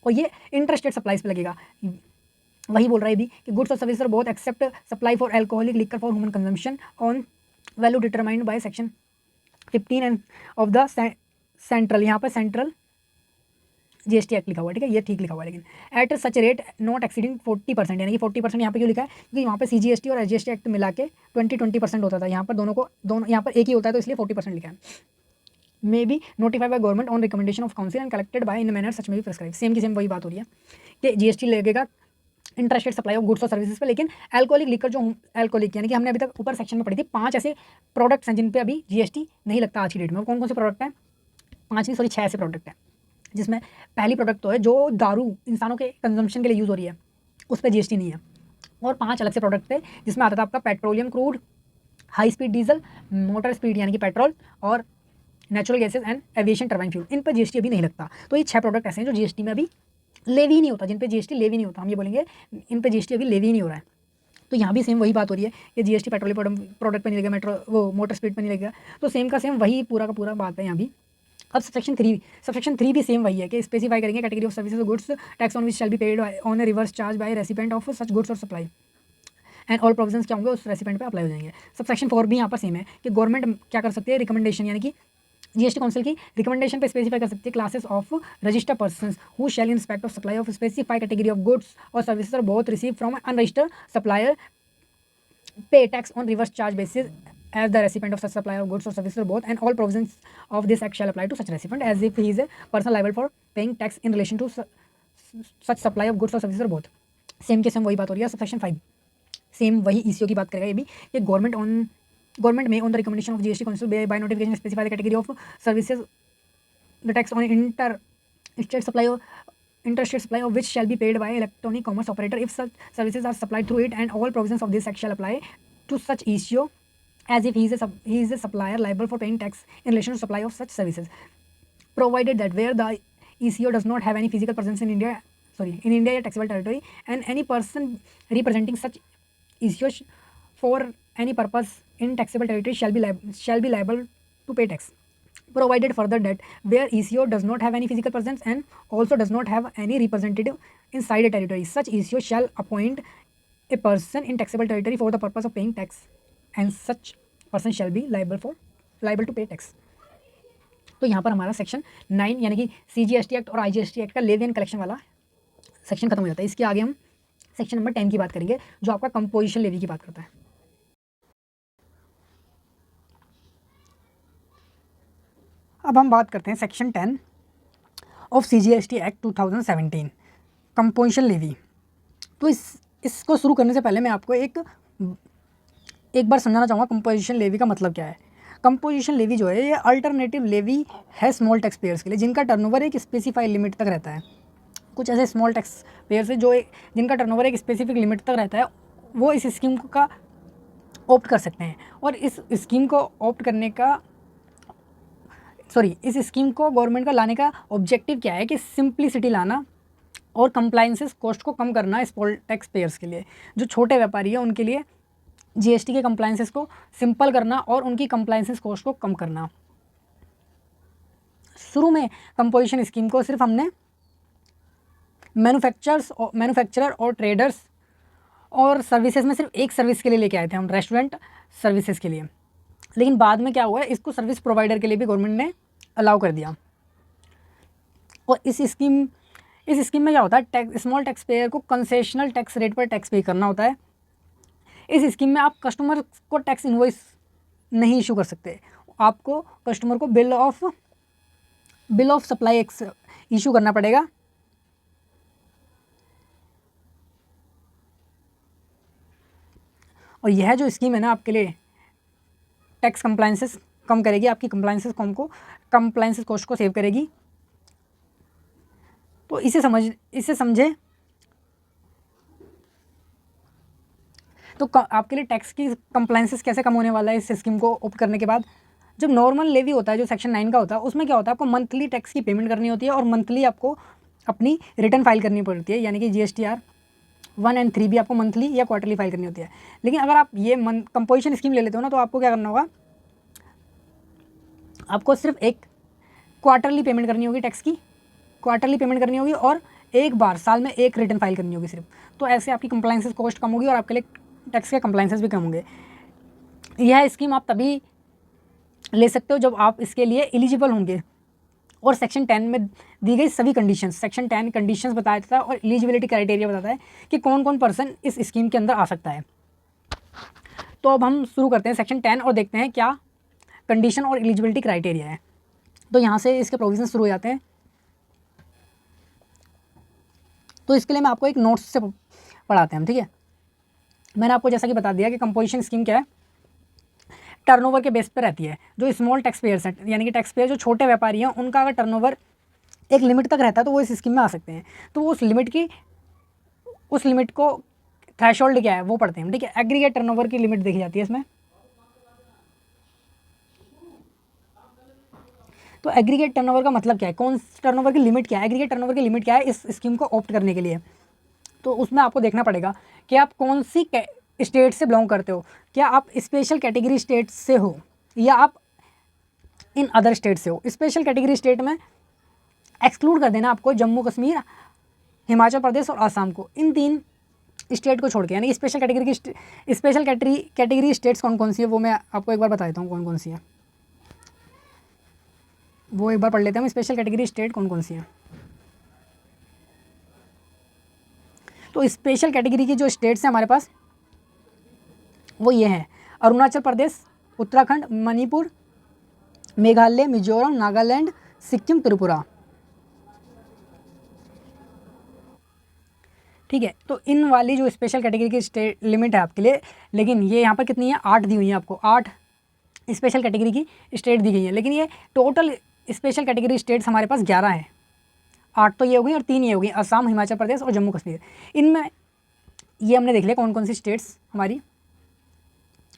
और ये इंटरस्टेट सप्लाईज पे लगेगा। वही बोल रहा है भी कि गुड्स और service both except supply for alcoholic liquor for human consumption on value determined by section 15 and of the central, यहाँ पर सेंट्रल जीएसटी एक्ट लिखा हुआ है, ठीक है, ये ठीक लिखा हुआ है, लेकिन at such rate not exceeding 40%, यानी कि 40% यहाँ पे क्यों लिखा है, क्योंकि यहाँ पे सीजीएसटी और एसजीएसटी एक्ट मिला के 20% होता था, यहाँ पर दोनों यहाँ पर एक ही होता है, तो इसलिए 40% लिखा है। May be notified by government on recommendation of council and collected by in manner such में भी प्रेस्क्राइब। सेम की सेम वही बात हो रही है कि जीएसटी लगेगा इंटरस्टेट सप्लाई ऑफ गुड्स और सर्विसेज पे। लेकिन अल्कोहलिक लिकर जो अल्कोहलिक यानी कि हमने अभी तक ऊपर सेक्शन में पढ़ी थी 5 ऐसे प्रोडक्ट्स हैं जिन पे अभी जीएसटी नहीं लगता आज की डेट में। कौन कौन से प्रोडक्ट हैं? 6 ऐसे प्रोडक्ट हैं जिसमें पहली प्रोडक्ट तो है जो दारू इंसानों के कंजम्पशन के लिए यूज़ हो रही है, उस पर जीएसटी नहीं है। और 5 अलग से प्रोडक्ट थे जिसमें आता था आपका petroleum crude, high speed diesel, motor speed यानी कि पेट्रोल, और natural gases and aviation turbine fuel. इन पर जीएसटी अभी नहीं लगता। तो ये 6 प्रोडक्ट ऐसे हैं जो जीएसटी में अभी लेवी ही नहीं होता, जिन पे जीएसटी लेवी नहीं होता। हम ये बोलेंगे इन पे जीएसटी अभी लेवी ही नहीं हो रहा है। तो यहाँ भी सेम वही बात हो रही है कि जीएसटी पेट्रोलियम प्रोडक्ट पे नहीं लगेगा, वो मोटर स्पीड पे नहीं लगेगा। तो सेम का सेम वही पूरा का पूरा बात है यहाँ भी। अब सबसेक्शन 3 भी सेम वही है कि स्पेसिफाई करेंगे category of services goods tax on which shall be paid on A reverse charge by recipient of such goods और सप्लाई एंड ऑल प्रोविजंस क्या होंगे उस रेसिपेंट पे अप्लाई हो जाएंगे। सबसेक्शन 4 भी यहाँ पर सेम है कि गवर्नमेंट क्या कर सकती है, रिकमेंडेशन यानी कि जीएसटी काउंसिल की रिकमेंडेशन पे स्पेसिफाई कर सकती है classes of registered persons who shall in respect of supply of specify category of goods और services are both receive from unregistered supplier pay tax on reverse charge basis as the recipient of such supply of goods or services or both, and all provisions of this act shall apply to such recipient as if he is a person liable for paying tax in relation to such supply of goods or services or both। Same के same वही बात हो रही है। Subsection 5 same वही eco की बात करेगा ये भी कि गवर्नमेंट में on the recommendation of GST council by notification specify the category of services the tax on inter supply of which shall be paid by electronic commerce operator if such services are supplied through it, and all provisions of this act shall apply to such issue as if he is a supplier liable for paying tax in relation to supply of such services, provided that where the ECO does not have any physical presence in India a taxable territory, and any person representing such ECO for any purpose in taxable territory shall be liable to pay tax, provided further that where ECO does not have any physical presence and also does not have any representative inside a territory, such ECO shall appoint a person in taxable territory for the purpose of paying tax, and such person shall be liable to pay tax। तो यहाँ पर हमारा section 9 यानी कि CGST act और IGST act का levy and collection वाला section खत्म हो जाता है। इसके आगे हम सेक्शन नंबर 10 की बात करेंगे जो आपका कंपोजिशन लेवी की बात करता है। अब हम बात करते हैं section 10 of CGST act 2017 composition levy. तो इसको शुरू करने से पहले मैं आपको एक बार समझाना चाहूँगा कंपोजिशन लेवी का मतलब क्या है। कंपोजिशन लेवी जो है ये अल्टरनेटिव लेवी है स्मॉल टैक्स पेयर्स के लिए जिनका टर्नओवर एक स्पेसिफाइड लिमिट तक रहता है। कुछ ऐसे स्मॉल टैक्स पेयर्स है जिनका टर्नओवर एक स्पेसिफिक लिमिट तक रहता है, वो इस स्कीम का ऑप्ट कर सकते हैं। और इस स्कीम को ऑप्ट करने का इस स्कीम को गवर्नमेंट का लाने का ऑब्जेक्टिव क्या है कि सिंप्लिसिटी लाना और कंप्लाइंसेस कॉस्ट को कम करना स्मॉल टैक्स पेयर्स के लिए। जो छोटे व्यापारी है उनके लिए जीएसटी के कंप्लाइंसेस को सिंपल करना और उनकी कंप्लाइंसेस कॉस्ट को कम करना। शुरू में कंपोजिशन स्कीम को सिर्फ हमने मैन्युफैक्चरर और ट्रेडर्स और सर्विसेज में सिर्फ एक सर्विस के लिए लेके आए थे हम, रेस्टोरेंट सर्विसेज के लिए। लेकिन बाद में क्या हुआ, इसको सर्विस प्रोवाइडर के लिए भी गवर्नमेंट ने अलाउ कर दिया। और इस स्कीम में क्या होता है, स्मॉल टैक्स पेयर को कंसेशनल टैक्स रेट पर टैक्स पे करना होता है। इस स्कीम में आप कस्टमर को टैक्स इनवॉइस नहीं इशू कर सकते, आपको कस्टमर को बिल ऑफ सप्लाई इशू करना पड़ेगा। और यह जो स्कीम है ना आपके लिए टैक्स कंप्लाइंसेस कम करेगी, आपकी कंप्लाइंसेस कॉस्ट को सेव करेगी। तो इसे समझे तो आपके लिए टैक्स की कंप्लाइंसेस कैसे कम होने वाला है इस स्कीम को ऑप्ट करने के बाद। जब नॉर्मल लेवी होता है जो सेक्शन 9 का होता है उसमें क्या होता है, आपको मंथली टैक्स की पेमेंट करनी होती है और मंथली आपको अपनी रिटर्न फाइल करनी पड़ती है, यानी कि GSTR 1 और 3 भी आपको मंथली या क्वार्टरली फाइल करनी होती है। लेकिन अगर आप ये कंपोजिशन स्कीम ले लेते हो ना तो आपको क्या करना होगा, आपको सिर्फ एक क्वार्टरली पेमेंट करनी होगी, टैक्स की क्वार्टरली पेमेंट करनी होगी और एक बार साल में एक रिटर्न फाइल करनी होगी सिर्फ। तो ऐसे आपकी कंप्लाइंसेस कॉस्ट कम होगी और आपके लिए टैक्स के कंप्लाइंसेस भी कम होंगे। यह स्कीम आप तभी ले सकते हो जब आप इसके लिए एलिजिबल होंगे और सेक्शन 10 में दी गई सभी कंडीशंस, सेक्शन 10 कंडीशंस बताया जाता है और एलिजिबिलिटी क्राइटेरिया बताता है कि कौन कौन पर्सन इस स्कीम के अंदर आ सकता है। तो अब हम शुरू करते हैं सेक्शन 10 और देखते हैं क्या कंडीशन और एलिजिबिलिटी क्राइटेरिया है। तो यहाँ से इसके प्रोविजन शुरू हो जाते हैं। तो इसके लिए मैं आपको एक नोट्स से पढ़ाते हैं हम, ठीक है। मैंने आपको जैसा कि बता दिया कि कंपोजिशन स्कीम क्या है, टर्नओवर के बेस पे रहती है। जो स्मॉल टैक्स पेयर्स हैं, यानी कि टैक्स पेयर जो छोटे व्यापारी हैं, उनका अगर टर्नओवर एक लिमिट तक रहता है तो वो इस स्कीम में आ सकते हैं। तो उस लिमिट को थ्रेशोल्ड क्या है वो पढ़ते हैं, ठीक है। एग्रीगेट टर्नओवर की लिमिट देखी जाती है इसमें। तो एग्रीगेट टर्नओवर का मतलब क्या है, कौन टर्नओवर की लिमिट क्या है, एग्रीगेट टर्नओवर की लिमिट क्या है इस स्कीम को ऑप्ट करने के लिए। तो उसमें आपको देखना पड़ेगा कि आप कौन सी स्टेट से बिलोंग करते हो। क्या आप स्पेशल कैटेगरी स्टेट से हो या आप इन अदर स्टेट से हो। स्पेशल कैटेगरी स्टेट में एक्सक्लूड कर देना आपको जम्मू कश्मीर, हिमाचल प्रदेश और आसाम को, इन 3 स्टेट को छोड़ के। यानी स्पेशल कैटेगरी स्टेट्स कौन कौन सी है वो मैं आपको एक बार बता देता हूँ कौन कौन सी है। वो एक बार पढ़ लेते हैं हम, स्पेशल कैटेगरी स्टेट कौन कौन सी है। तो स्पेशल कैटेगरी की जो स्टेट्स हैं हमारे पास वो ये हैं: अरुणाचल प्रदेश, उत्तराखंड, मणिपुर, मेघालय, मिजोरम, नागालैंड, सिक्किम, त्रिपुरा, ठीक है। तो इन वाली जो स्पेशल कैटेगरी की स्टेट लिमिट है आपके लिए, लेकिन ये यहाँ पर कितनी है, 8 दी हुई है आपको। 8 स्पेशल कैटेगरी की स्टेट दी गई है, लेकिन ये टोटल स्पेशल कैटेगरी स्टेट्स हमारे पास 11 है। 8 तो ये हो गई और 3 ये हो गई, असम, हिमाचल प्रदेश और जम्मू कश्मीर। इनमें ये हमने देख लिया कौन कौन सी स्टेट्स हमारी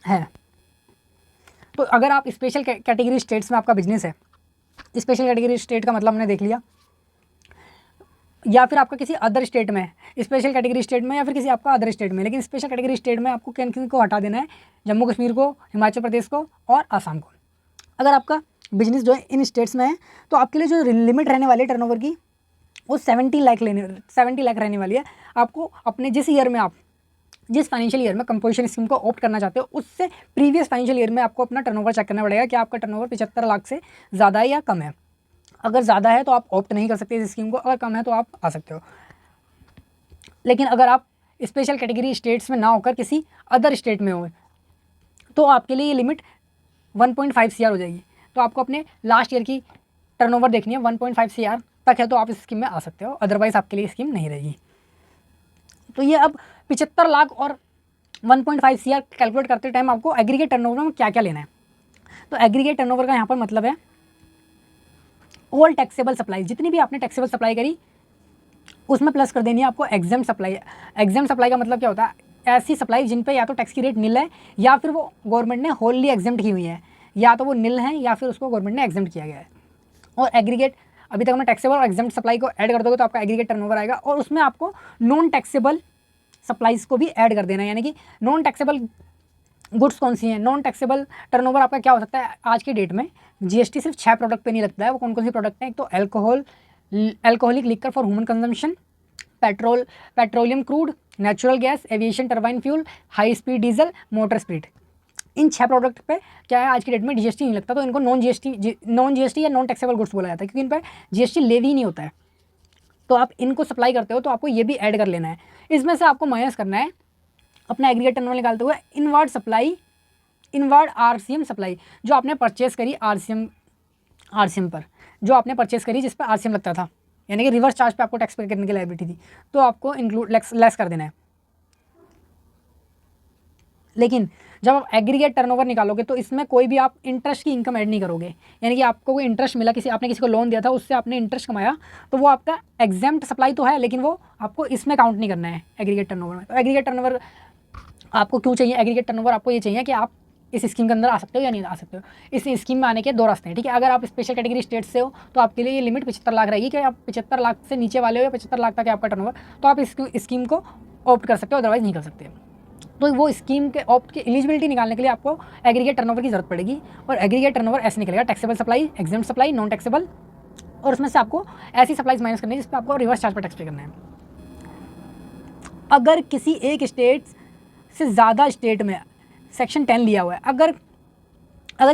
है। तो अगर आप स्पेशल कैटेगरी स्टेट्स में आपका बिजनेस है, स्पेशल कैटेगरी स्टेट का मतलब हमने देख लिया, या फिर आपका किसी अदर स्टेट में, स्पेशल कैटेगरी स्टेट में या फिर किसी आपका अदर स्टेट में, लेकिन स्पेशल कैटेगरी स्टेट में आपको किन किन को हटा देना है, जम्मू कश्मीर को, हिमाचल प्रदेश को और आसाम को। अगर आपका बिजनेस जो है इन स्टेट्स में है तो आपके लिए जो लिमिट रहने वाली है टर्नओवर की वो 70 लाख रहने वाली है। आपको अपने जिस फाइनेंशियल ईयर में कंपोजिशन स्कीम को ऑप्ट करना चाहते हो उससे प्रीवियस फाइनेंशियल ईयर में आपको अपना टर्नओवर चेक करना पड़ेगा कि आपका टर्नओवर 75 लाख से ज़्यादा है या कम है। अगर ज़्यादा है तो आप ऑप्ट नहीं कर सकते इस स्कीम को, अगर कम है तो आप आ सकते हो। लेकिन अगर आप स्पेशल कैटेगरी स्टेट्स में ना होकर किसी अदर स्टेट में हो तो आपके लिए ये लिमिट 1.5 CR हो जाएगी। तो आपको अपने लास्ट ईयर की टर्नओवर देखनी है, 1.5 CR तक है तो आप इस स्कीम में आ सकते हो, अदरवाइज़ आपके लिए स्कीम नहीं रहेगी। तो ये अब 75 लाख और 1.5 CR कैलकुलेट करते टाइम आपको एग्रीगेट टर्नओवर में क्या क्या लेना है। तो एग्रीगेट टर्नओवर का यहाँ पर मतलब है ऑल टैक्सेबल सप्लाई, जितनी भी आपने टैक्सेबल सप्लाई करी उसमें प्लस कर देनी है आपको एग्जाम सप्लाई। एग्जाम सप्लाई का मतलब क्या होता है, ऐसी सप्लाई जिन पे या तो टैक्स की रेट निल है या फिर वो गवर्नमेंट ने होली एग्जाम्प्ट की हुई है, या तो वो निल है या फिर उसको गवर्नमेंट ने एग्जाम्प्ट किया गया है। और एग्रीगेट अभी तक हमने टैक्सेबल और एग्जाम्प्ट सप्लाई को ऐड कर दोगे तो आपका एग्रीगेट टर्नओवर आएगा, और उसमें आपको नॉन टैक्सेबल सप्लाईज को भी ऐड कर देना है। यानी कि नॉन टैक्सेबल गुड्स कौन सी हैं, नॉन टैक्सेबल टर्नओवर आपका क्या हो सकता है आज की डेट में। जीएसटी सिर्फ 6 प्रोडक्ट पे नहीं लगता है, वो कौन कौन सी प्रोडक्ट हैं, एक तो alcoholic liquor for human consumption, petroleum crude, natural gas, aviation turbine fuel, high speed diesel, motor speed. In 6 product पे क्या है आज की डेट में जीएसटी नहीं लगता, तो इनको नॉन जीएसटी या नॉन टैक्सेबल गुड्स बोला जाता है, क्योंकि इन पर जीएसटी लेवी ही नहीं होता है। तो आप इनको सप्लाई करते हो तो आपको ये भी ऐड कर लेना है। इसमें से आपको माइनस करना है अपना एग्रीगेट टर्नओवर निकालते हुए इनवर्ड आरसीएम सप्लाई, जो आपने परचेस करी आरसीएम पर, जो आपने परचेस करी जिस पर आरसीएम लगता था, यानी कि रिवर्स चार्ज पे आपको टैक्स पे करने की लायबिलिटी थी, तो आपको इंक्लूड लेस कर देना है। लेकिन जब आप एग्रीगेट टर्नओवर निकालोगे तो इसमें कोई भी आप इंटरेस्ट की इनकम ऐड नहीं करोगे। यानी कि आपको कोई इंटरेस्ट मिला, आपने किसी को लोन दिया था उससे आपने इंटरेस्ट कमाया, तो वो आपका एग्जेम्प्ट सप्लाई तो है लेकिन वो आपको इसमें काउंट नहीं करना है एग्रीगेट टर्नओवर में। तो एग्रीगेट टर्नओवर आपको क्यों चाहिए, एग्रीगेट टर्नओवर आपको ये चाहिए कि आप इस स्कीम के अंदर आ सकते हो या नहीं आ सकते हो। इस स्कीम में आने के 2 रास्ते हैं, ठीक है। अगर आप स्पेशल कैटेगरी स्टेट से हो तो आपके लिए ये लिमिट 75 लाख रहेगी कि आप 75 लाख से नीचे वाले हो या 75 लाख तक है आपका टर्नओवर, तो आप इस स्कीम को ऑप्ट कर सकते हो, अदरवाइज नहीं कर सकते। तो वो स्कीम के ऑप्ट की एलिजिबिलिटी निकालने के लिए आपको एग्रीगेट टर्नओवर की जरूरत पड़ेगी, और एग्रीगेट टर्नओवर ऐसे निकलेगा: taxable supply, exempt supply, non taxable, और उसमें से आपको ऐसी सप्लाईज माइनस करनी है जिस पर आपको रिवर्स चार्ज पर टैक्स पे करना है। अगर किसी एक स्टेट से ज़्यादा स्टेट में सेक्शन 10 लिया हुआ है, अगर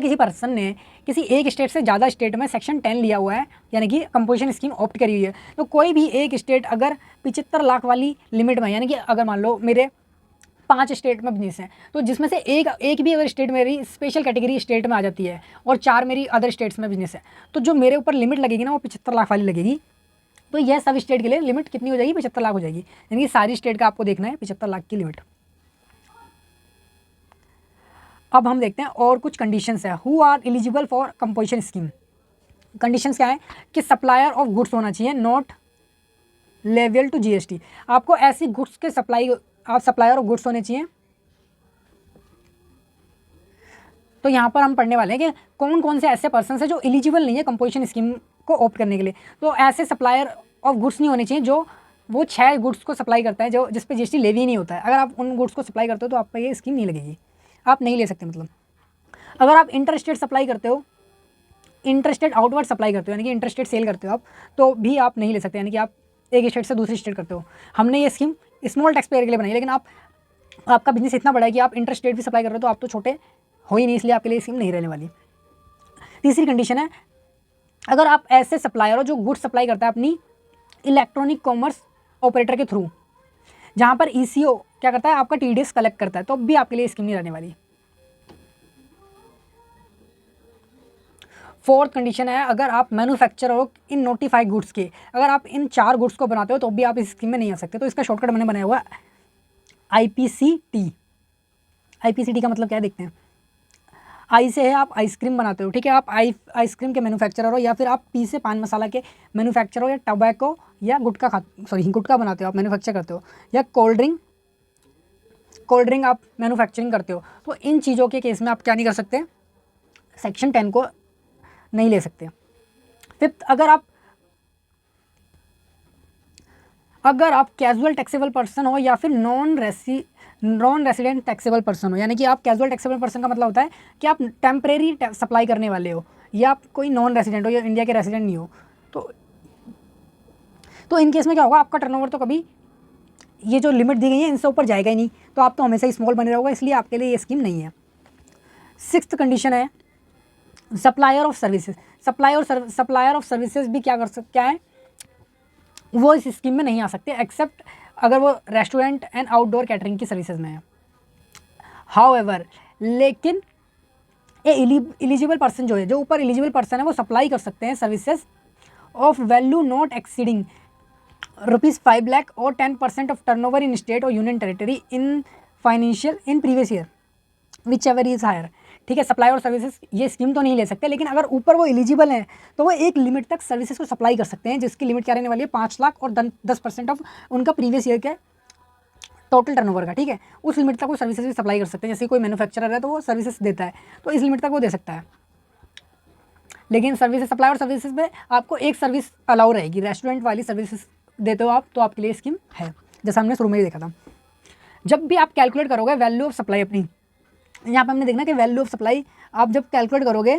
किसी पर्सन ने किसी एक स्टेट से ज़्यादा स्टेट में सेक्शन 10 लिया हुआ है, यानी कि कंपोजिशन स्कीम ऑप्ट करी हुई है, तो कोई भी एक स्टेट अगर 75 लाख वाली लिमिट में, यानी कि अगर मान लो मेरे 5 स्टेट में बिजनेस है, तो जिसमें से एक भी अगर स्टेट मेरी स्पेशल कैटेगरी स्टेट में आ जाती है और 4 मेरी अदर स्टेट्स में बिजनेस है, तो जो मेरे ऊपर लिमिट लगेगी ना वो 75 लाख वाली लगेगी। तो यह सब स्टेट के लिए लिमिट कितनी हो जाएगी, 75 लाख हो जाएगी। यानी कि सारी स्टेट का आपको देखना है 75 लाख की लिमिट। अब हम देखते हैं और कुछ कंडीशंस है, who are eligible for composition scheme. Conditions क्या है कि सप्लायर ऑफ गुड्स होना चाहिए नॉट लेवल टू जीएसटी। आपको ऐसी गुड्स के सप्लायर ऑफ गुड्स होने चाहिए। तो यहाँ पर हम पढ़ने वाले हैं कि कौन कौन से ऐसे पर्सन है जो एलिजिबल नहीं है कंपोजिशन स्कीम को ऑप्ट करने के लिए। तो ऐसे सप्लायर ऑफ गुड्स नहीं होने चाहिए जो वो 6 गुड्स को सप्लाई करता है जो जिस पे जीएसटी लेवी ही नहीं होता है। अगर आप उन गुड्स को सप्लाई करते हो तो आप पर ये स्कीम नहीं लगेगी, आप नहीं ले सकते। मतलब अगर आप इंटर स्टेट सप्लाई करते हो, इंटर स्टेट आउटवर्ड सप्लाई करते हो, यानी कि इंटर स्टेट सेल करते हो आप, तो भी आप नहीं ले सकते। यानी कि आप एक स्टेट से दूसरी स्टेट करते हो। हमने ये स्कीम स्मॉल टैक्स पेयर के लिए बनाई, लेकिन आपका बिजनेस इतना बड़ा है कि आप इंटर स्टेट भी सप्लाई कर रहे हो तो आप तो छोटे हो ही नहीं, इसलिए आपके लिए स्कीम नहीं रहने वाली। तीसरी कंडीशन है, अगर आप ऐसे सप्लायर हो जो गुड्स सप्लाई करता है अपनी इलेक्ट्रॉनिक कॉमर्स ऑपरेटर के थ्रू, जहाँ पर ईसीओ क्या करता है, आपका टीडीएस कलेक्ट करता है, तो भी आपके लिए स्कीम नहीं रहने वाली। फोर्थ कंडीशन है, अगर आप मैन्युफैक्चरर हो इन नोटिफाइड गुड्स के, अगर आप इन 4 गुड्स को बनाते हो तो भी आप इस स्कीम में नहीं आ सकते। तो इसका शॉर्टकट मैंने बनाया हुआ IPCT। IPCT का मतलब क्या है देखते हैं। आई से है आप आइसक्रीम बनाते हो, ठीक है, आप आइसक्रीम के मैन्युफैक्चरर हो, या फिर आप पी से पान मसाला के मैन्युफैक्चरर हो, या टबैको या गुटखा बनाते हो, आप मैन्युफैक्चर करते हो, या कोल्ड ड्रिंक आप मैन्युफैक्चरिंग करते हो। तो इन चीज़ों के केस में आप क्या नहीं कर सकते, सेक्शन 10 को नहीं ले सकते। फिफ्थ, अगर आप कैजुअल टैक्सेबल पर्सन हो या फिर नॉन रेसिडेंट टैक्सेबल पर्सन हो, यानी कि आप कैजुअल टैक्सेबल पर्सन का मतलब होता है कि आप टेम्परेरी सप्लाई करने वाले हो, या आप कोई नॉन रेसिडेंट हो या इंडिया के रेसिडेंट नहीं हो, तो इन केस में क्या होगा, आपका टर्नओवर तो कभी ये जो लिमिट दी गई है इनसे ऊपर जाएगा ही नहीं, तो आप तो हमेशा ही स्मॉल बने रहोगे, इसलिए आपके लिए ये स्कीम नहीं है। सिक्स्थ कंडीशन है supplier of services. Supplier of services भी क्या है, वो इस स्कीम में नहीं आ सकते एक्सेप्ट अगर वो रेस्टोरेंट एंड आउटडोर कैटरिंग की सर्विसेज में है। हाउएवर, लेकिन एलिजिबल पर्सन जो ऊपर एलिजिबल पर्सन है वो सप्लाई कर सकते हैं services of value not exceeding ₹5 lakh और 10% ऑफ टर्नओवर इन स्टेट और union territory in previous year whichever is higher. ठीक है, सप्लाई और सर्विसेज ये स्कीम तो नहीं ले सकते, लेकिन अगर ऊपर वो एलिजिबल हैं तो वो एक लिमिट तक सर्विसेज को सप्लाई कर सकते हैं, जिसकी लिमिट क्या रहने वाली है 5 लाख और 10% ऑफ उनका प्रीवियस ईयर के टोटल टर्नओवर का। ठीक है, उस लिमिट तक वो सर्विसेज भी सप्लाई कर सकते हैं। जैसे कोई मैन्युफैक्चरर है तो वो सर्विसेज देता है, तो इस लिमिट तक वो दे सकता है। लेकिन सर्विसेज सप्लाई और सर्विसेज में आपको एक सर्विस अलाउ रहेगी, रेस्टोरेंट वाली सर्विसेज देते हो आप तो आपके लिए स्कीम है, जैसा हमने शुरू में ही देखा था। जब भी आप कैलकुलेट करोगे वैल्यू ऑफ सप्लाई अपनी, यहाँ पे हमने देखना कि वैल्यू ऑफ सप्लाई आप जब कैलकुलेट करोगे,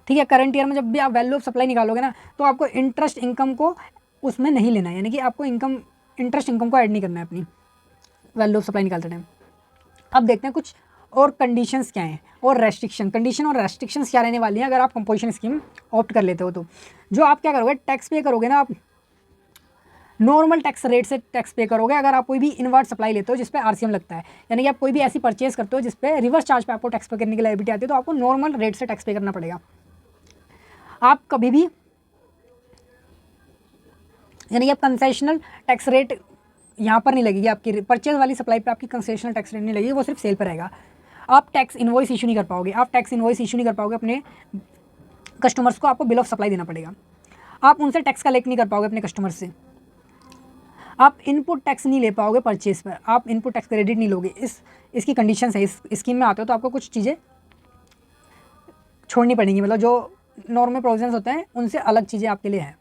ठीक है, करंट ईयर में जब भी आप वैल्यू ऑफ सप्लाई निकालोगे ना, तो आपको इंटरेस्ट इनकम को उसमें नहीं लेना है, यानी कि आपको इंटरेस्ट इनकम को ऐड नहीं करना है अपनी वैल्यू ऑफ सप्लाई निकालते टाइम। अब देखते हैं कुछ और कंडीशंस क्या हैं और कंडीशन और रेस्ट्रिक्शंस क्या रहने वाली हैं अगर आप कंपोजिशन स्कीम ऑप्ट कर लेते हो। तो जो आप क्या करोगे, टैक्स पे करोगे ना, आप नॉर्मल टैक्स रेट से टैक्स पे करोगे अगर आप कोई भी इनवर्ट सप्लाई लेते हो जिस पे आरसीएम लगता है, यानी कि आप कोई भी ऐसी परचेज करते हो जिस पे रिवर्स चार्ज पे आपको टैक्स पे करने की लायबिलिटी आती है, तो आपको नॉर्मल रेट से टैक्स पे करना पड़ेगा। आप कभी भी, यानी कि आप कंसेशनल टैक्स रेट यहाँ पर नहीं लगेगी, आपकी परचेज वाली सप्लाई पे आपकी कंसेशनल टैक्स रेट नहीं लगेगी, वो सिर्फ सेल पर रहेगा। आप टैक्स इनवॉइस इशू नहीं कर पाओगे, अपने कस्टमर्स को आपको बिल ऑफ सप्लाई देना पड़ेगा। आप उनसे टैक्स कलेक्ट नहीं कर पाओगे अपने कस्टमर से। आप इनपुट टैक्स नहीं ले पाओगे परचेज पर, आप इनपुट टैक्स क्रेडिट नहीं लोगे। इसकी कंडीशंस है, इस स्कीम में आते हो तो आपको कुछ चीज़ें छोड़नी पड़ेंगी, मतलब जो नॉर्मल प्रोविजंस होते हैं उनसे अलग चीज़ें आपके लिए हैं।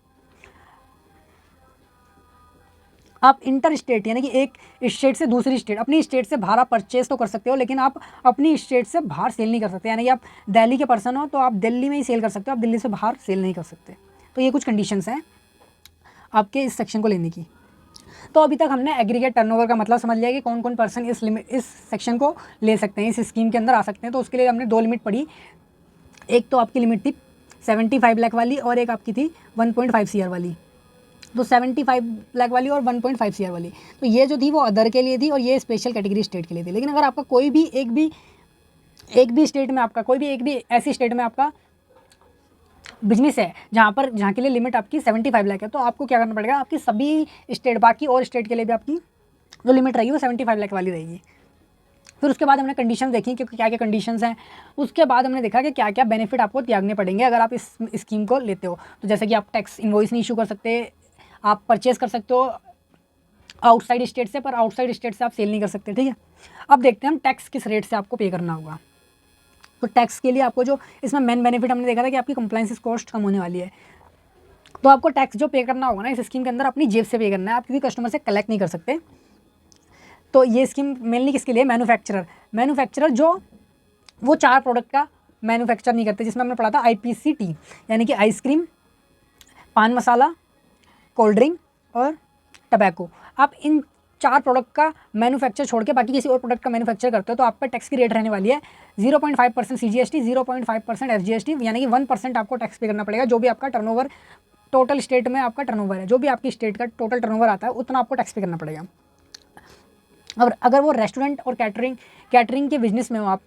आप इंटर स्टेट, यानी कि एक स्टेट से दूसरी स्टेट, अपनी स्टेट से बाहर आप परचेज तो कर सकते हो, लेकिन आप अपनी स्टेट से बाहर सेल नहीं कर सकते। यानी कि आप दिल्ली के पर्सन हो तो आप दिल्ली में ही सेल कर सकते हो, आप दिल्ली से बाहर सेल नहीं कर सकते। तो ये कुछ कंडीशंस हैं आपके इस सेक्शन को लेने की। तो अभी तक हमने एग्रीगेट टर्नओवर का मतलब समझ लिया कि कौन कौन पर्सन इस सेक्शन को ले सकते हैं, इस स्कीम के अंदर आ सकते हैं। तो उसके लिए हमने 2 लिमिट पढ़ी, एक तो आपकी लिमिट थी 75 लाख वाली और एक आपकी थी 1.5 CR वाली। तो 75 लाख वाली और 1.5 CR वाली, तो ये जो थी वो अदर के लिए थी और ये स्पेशल कैटेगरी स्टेट के लिए थी। लेकिन अगर आपका कोई भी एक भी स्टेट में आपका कोई भी एक भी ऐसी स्टेट में आपका बिजनेस है जहाँ के लिए लिमिट आपकी 75 लाख है, तो आपको क्या करना पड़ेगा, आपकी सभी स्टेट, बाकी और स्टेट के लिए भी आपकी जो लिमिट रहेगी वो 75 लाख वाली रहेगी। फिर उसके बाद हमने कंडीशन देखी कि क्या क्या कंडीशंस हैं। उसके बाद हमने देखा कि क्या क्या बेनिफिट आपको त्यागने पड़ेंगे अगर आप इस स्कीम को लेते हो। तो जैसे कि आप टैक्स इनवॉइस नहीं इशू कर सकते, आप परचेस कर सकते हो आउटसाइड स्टेट से, पर आउटसाइड स्टेट से आप सेल नहीं कर सकते, ठीक है। अब देखते हैं हम टैक्स किस रेट से आपको पे करना होगा। तो टैक्स के लिए आपको जो इसमें मेन बेनिफिट हमने देखा था कि आपकी कंप्लाइंस कॉस्ट कम होने वाली है। तो आपको टैक्स जो पे करना होगा ना इस स्कीम के अंदर अपनी जेब से पे करना है, आप किसी कस्टमर से कलेक्ट नहीं कर सकते। तो ये स्कीम मेनली किसके लिए, मैन्युफैक्चरर जो वो 4 प्रोडक्ट का मैन्युफैक्चर नहीं करते, जिसमें हमने पढ़ा था IPCT, यानी कि आइसक्रीम, पान मसाला, कोल्ड ड्रिंक और टबैको। आप इन 4 प्रोडक्ट का मैन्युफैक्चर छोड़ के बाकी किसी और प्रोडक्ट का मैन्युफैक्चर करते हो तो आप पर टैक्स की रेट रहने वाली है 0.5% CGST, 0.5% FGST, यानी कि 1% आपको टैक्स पे करना पड़ेगा। जो भी आपका टर्नओवर टोटल स्टेट में आपका टर्नओवर है, जो भी आपकी स्टेट का टोटल टर्नओवर आता है उतना आपको टैक्स पे करना पड़ेगा। और अगर वो रेस्टोरेंट और कैटरिंग के बिजनेस में हो आप,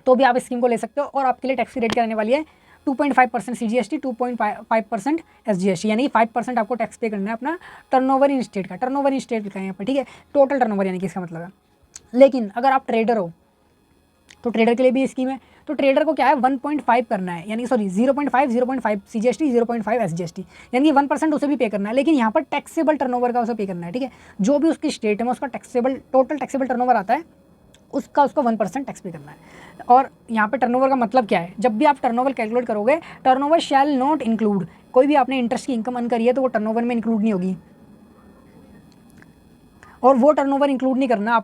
तो भी आप स्कीम को ले सकते हो और आपके लिए टैक्स की रेट क्या रहने वाली है 2.5% CGST, 2.5% SGST, यानी कि 5% आपको टैक्स पे करना है अपना टर्नओवर इन स्टेट का। टर्नओवर इन स्टेट लिखा है यहाँ पर, ठीक है, टोटल टर्नओवर यानी कि इसका मतलब है। लेकिन अगर आप ट्रेडर हो तो ट्रेडर के लिए भी स्कीम है। तो ट्रेडर को क्या है 1.5 करना है, यानी सॉरी 0.5 CGST, 0.5 SGST, यानी कि 1% उसे भी पे करना है। लेकिन यहाँ पर टैक्सेबल टर्नओवर का उसे पे करना है, ठीक है। जो भी उसकी स्टेट में उसका टोटल टैक्सेबल टर्नओवर आता है उसको 1% टैक्स पे करना है। और यहाँ पे टर्नओवर का मतलब क्या है, जब भी आप टर्नओवर कैलकुलेट करोगे, टर्नओवर शैल नॉट इंक्लूड, कोई भी आपने इंटरेस्ट की इनकम अर्न करी है तो वो टर्नओवर में इंक्लूड नहीं होगी। और वो टर्नओवर इंक्लूड नहीं करना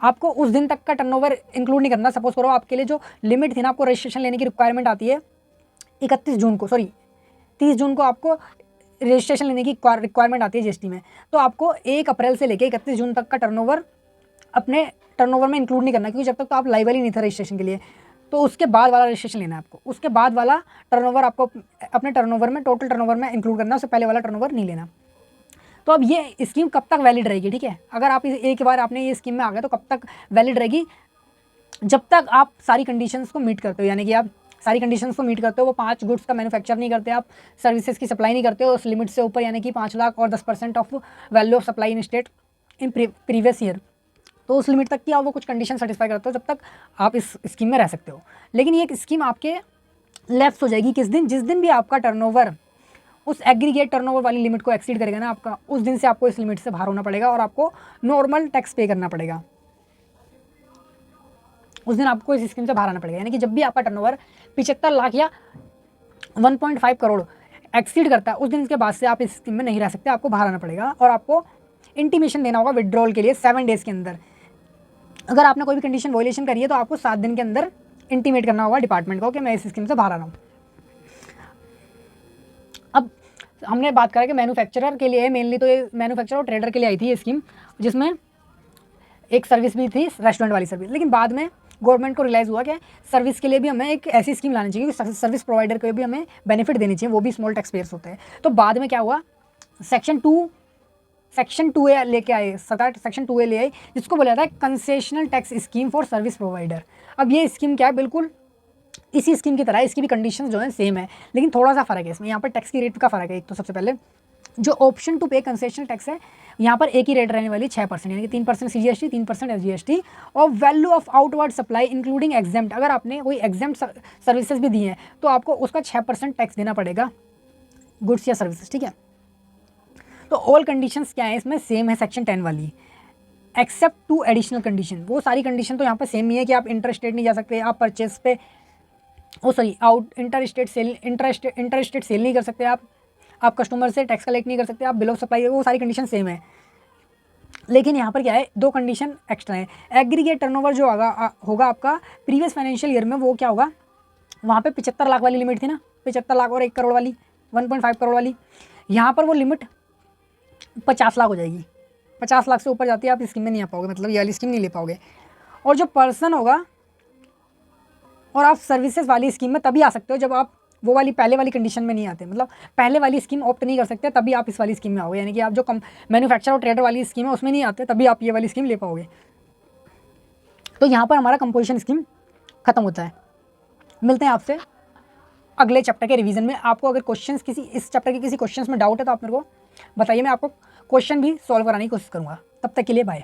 आपको उस दिन तक का टर्नओवर इंक्लूड नहीं करना। सपोज करो आपके लिए जो लिमिट थी ना, आपको रजिस्ट्रेशन लेने की रिक्वायरमेंट आती है 30 जून को आपको रजिस्ट्रेशन लेने की रिक्वायरमेंट आती है GST में। तो आपको 1 अप्रैल से लेकर 31 जून तक का टर्नओवर अपने टर्नओवर में इंक्लूड नहीं करना, क्योंकि जब तक तो आप लाइबल ही नहीं थे रजिस्ट्रेशन के लिए। तो उसके बाद वाला रजिस्ट्रेशन लेना है आपको, उसके बाद वाला टर्नओवर आपको अपने टर्नओवर में, टोटल टर्नओवर में इंक्लूड करना है, उससे पहले वाला टर्नओवर नहीं लेना। तो अब ये स्कीम कब तक वैलिड रहेगी, ठीक है, अगर आप एक बार आपने ये स्कीम में आ गए तो कब तक वैलिड रहेगी, जब तक आप सारी कंडीशंस को मीट करते हो। यानी कि आप सारी कंडीशंस को मीट करते हो, वो 5 गुड्स का मैन्युफैक्चर नहीं करते, आप सर्विसेज की सप्लाई नहीं करते हो उस लिमिट से ऊपर, यानी कि 5 लाख और 10% of value of supply in state in previous year. तो उस लिमिट तक की आप वो कुछ कंडीशन सेटिस्फाई करते हो, जब तक आप इस स्कीम में रह सकते हो। लेकिन ये स्कीम आपके लैप्स हो जाएगी किस दिन, जिस दिन भी आपका टर्नओवर उस एग्रीगेट टर्नओवर वाली लिमिट को एक्सीड करेगा ना आपका, उस दिन से आपको इस लिमिट से बाहर होना पड़ेगा और आपको नॉर्मल टैक्स पे करना पड़ेगा। उस दिन आपको इस स्कीम से बाहर आना पड़ेगा। यानी कि जब भी आपका टर्नओवर 75 लाख या 1.5 करोड़ एक्सीड करता है, उस दिन के बाद से आप इस स्कीम में नहीं रह सकते, आपको बाहर आना पड़ेगा। और आपको इंटीमेशन देना होगा विड्रॉल के लिए 7 डेज़ के अंदर। अगर आपने कोई भी कंडीशन वायलेशन करी है तो आपको 7 दिन के अंदर इंटीमेट करना होगा डिपार्टमेंट को कि मैं इस स्कीम से बाहर आ रहा हूँ। अब हमने बात करा कि मैन्युफैक्चरर के लिए मेनली, तो ये मैन्युफैक्चरर और ट्रेडर के लिए आई थी ये स्कीम, जिसमें एक सर्विस भी थी रेस्टोरेंट वाली सर्विस। लेकिन बाद में गवर्नमेंट को रियलाइज़ हुआ कि सर्विस के लिए भी हमें एक ऐसी स्कीम लानी चाहिए कि सर्विस प्रोवाइडर को भी हमें बेनिफिट देनी चाहिए, वो भी स्मॉल टैक्स पेयर्स होते हैं। तो बाद में क्या हुआ, सेक्शन 2A लेके आए, सेक्शन 2A ले आए, जिसको बोला जाता है concessional tax scheme for service provider. अब ये स्कीम क्या है, बिल्कुल इसी स्कीम की तरह है, इसकी भी कंडीशंस जो है सेम है, लेकिन थोड़ा सा फ़र्क है इसमें। यहाँ पर टैक्स की रेट का फ़र्क है। एक तो सबसे पहले जो ऑप्शन टू पे कंसेशनल टैक्स है, यहाँ पर एक ही रेट रहने वाली 6%, यानी कि 3% CGST, 3% SGST, और value of outward supply including exempt. अगर आपने कोई एग्जेम्प्ट सर्विसेज भी दी हैं तो आपको उसका 6% टैक्स देना पड़ेगा, गुड्स या सर्विसेज, ठीक है। तो ऑल कंडीशंस क्या है इसमें, सेम है सेक्शन 10 वाली, एक्सेप्ट 2 एडिशनल कंडीशन। वो सारी कंडीशन तो यहाँ पर सेम ही है कि आप इंटर स्टेट नहीं जा सकते, आप परचेस पे इंटर स्टेट सेल नहीं कर सकते, आप कस्टमर से टैक्स कलेक्ट नहीं कर सकते, आप बिल ऑफ सप्लाई, वो सारी कंडीशन सेम है। लेकिन यहाँ पर क्या है, 2 कंडीशन एक्स्ट्रा है। एग्रीगेट टर्नओवर जो होगा आपका प्रीवियस फाइनेंशियल ईयर में, वो क्या होगा, वहाँ पे 75 लाख वाली लिमिट थी ना, 75 लाख और 1 करोड़ वाली, 1.5 करोड़ वाली, यहाँ पर वो लिमिट 50 लाख हो जाएगी। 50 लाख से ऊपर जाती है आप स्कीम में नहीं आ पाओगे, मतलब ये वाली स्कीम नहीं ले पाओगे। और जो पर्सन होगा, और आप सर्विसेज वाली स्कीम में तभी आ सकते हो जब आप वो वाली पहले वाली कंडीशन में नहीं आते, मतलब पहले वाली स्कीम ऑप्ट नहीं कर सकते, तभी आप इस वाली स्कीम में आओगे। यानी कि आप जो मैन्युफैक्चर और ट्रेडर वाली स्कीम है उसमें नहीं आते, तभी आप ये वाली स्कीम ले पाओगे। तो यहाँ पर हमारा कंपोजिशन स्कीम खत्म होता है। मिलते हैं आपसे अगले चैप्टर के रिवीजन में। आपको अगर क्वेश्चंस किसी इस चैप्टर के किसी क्वेश्चंस में डाउट है तो आप मेरे को बताइए, मैं आपको क्वेश्चन भी सॉल्व कराने की कोशिश करूँगा। तब तक के लिए बाय।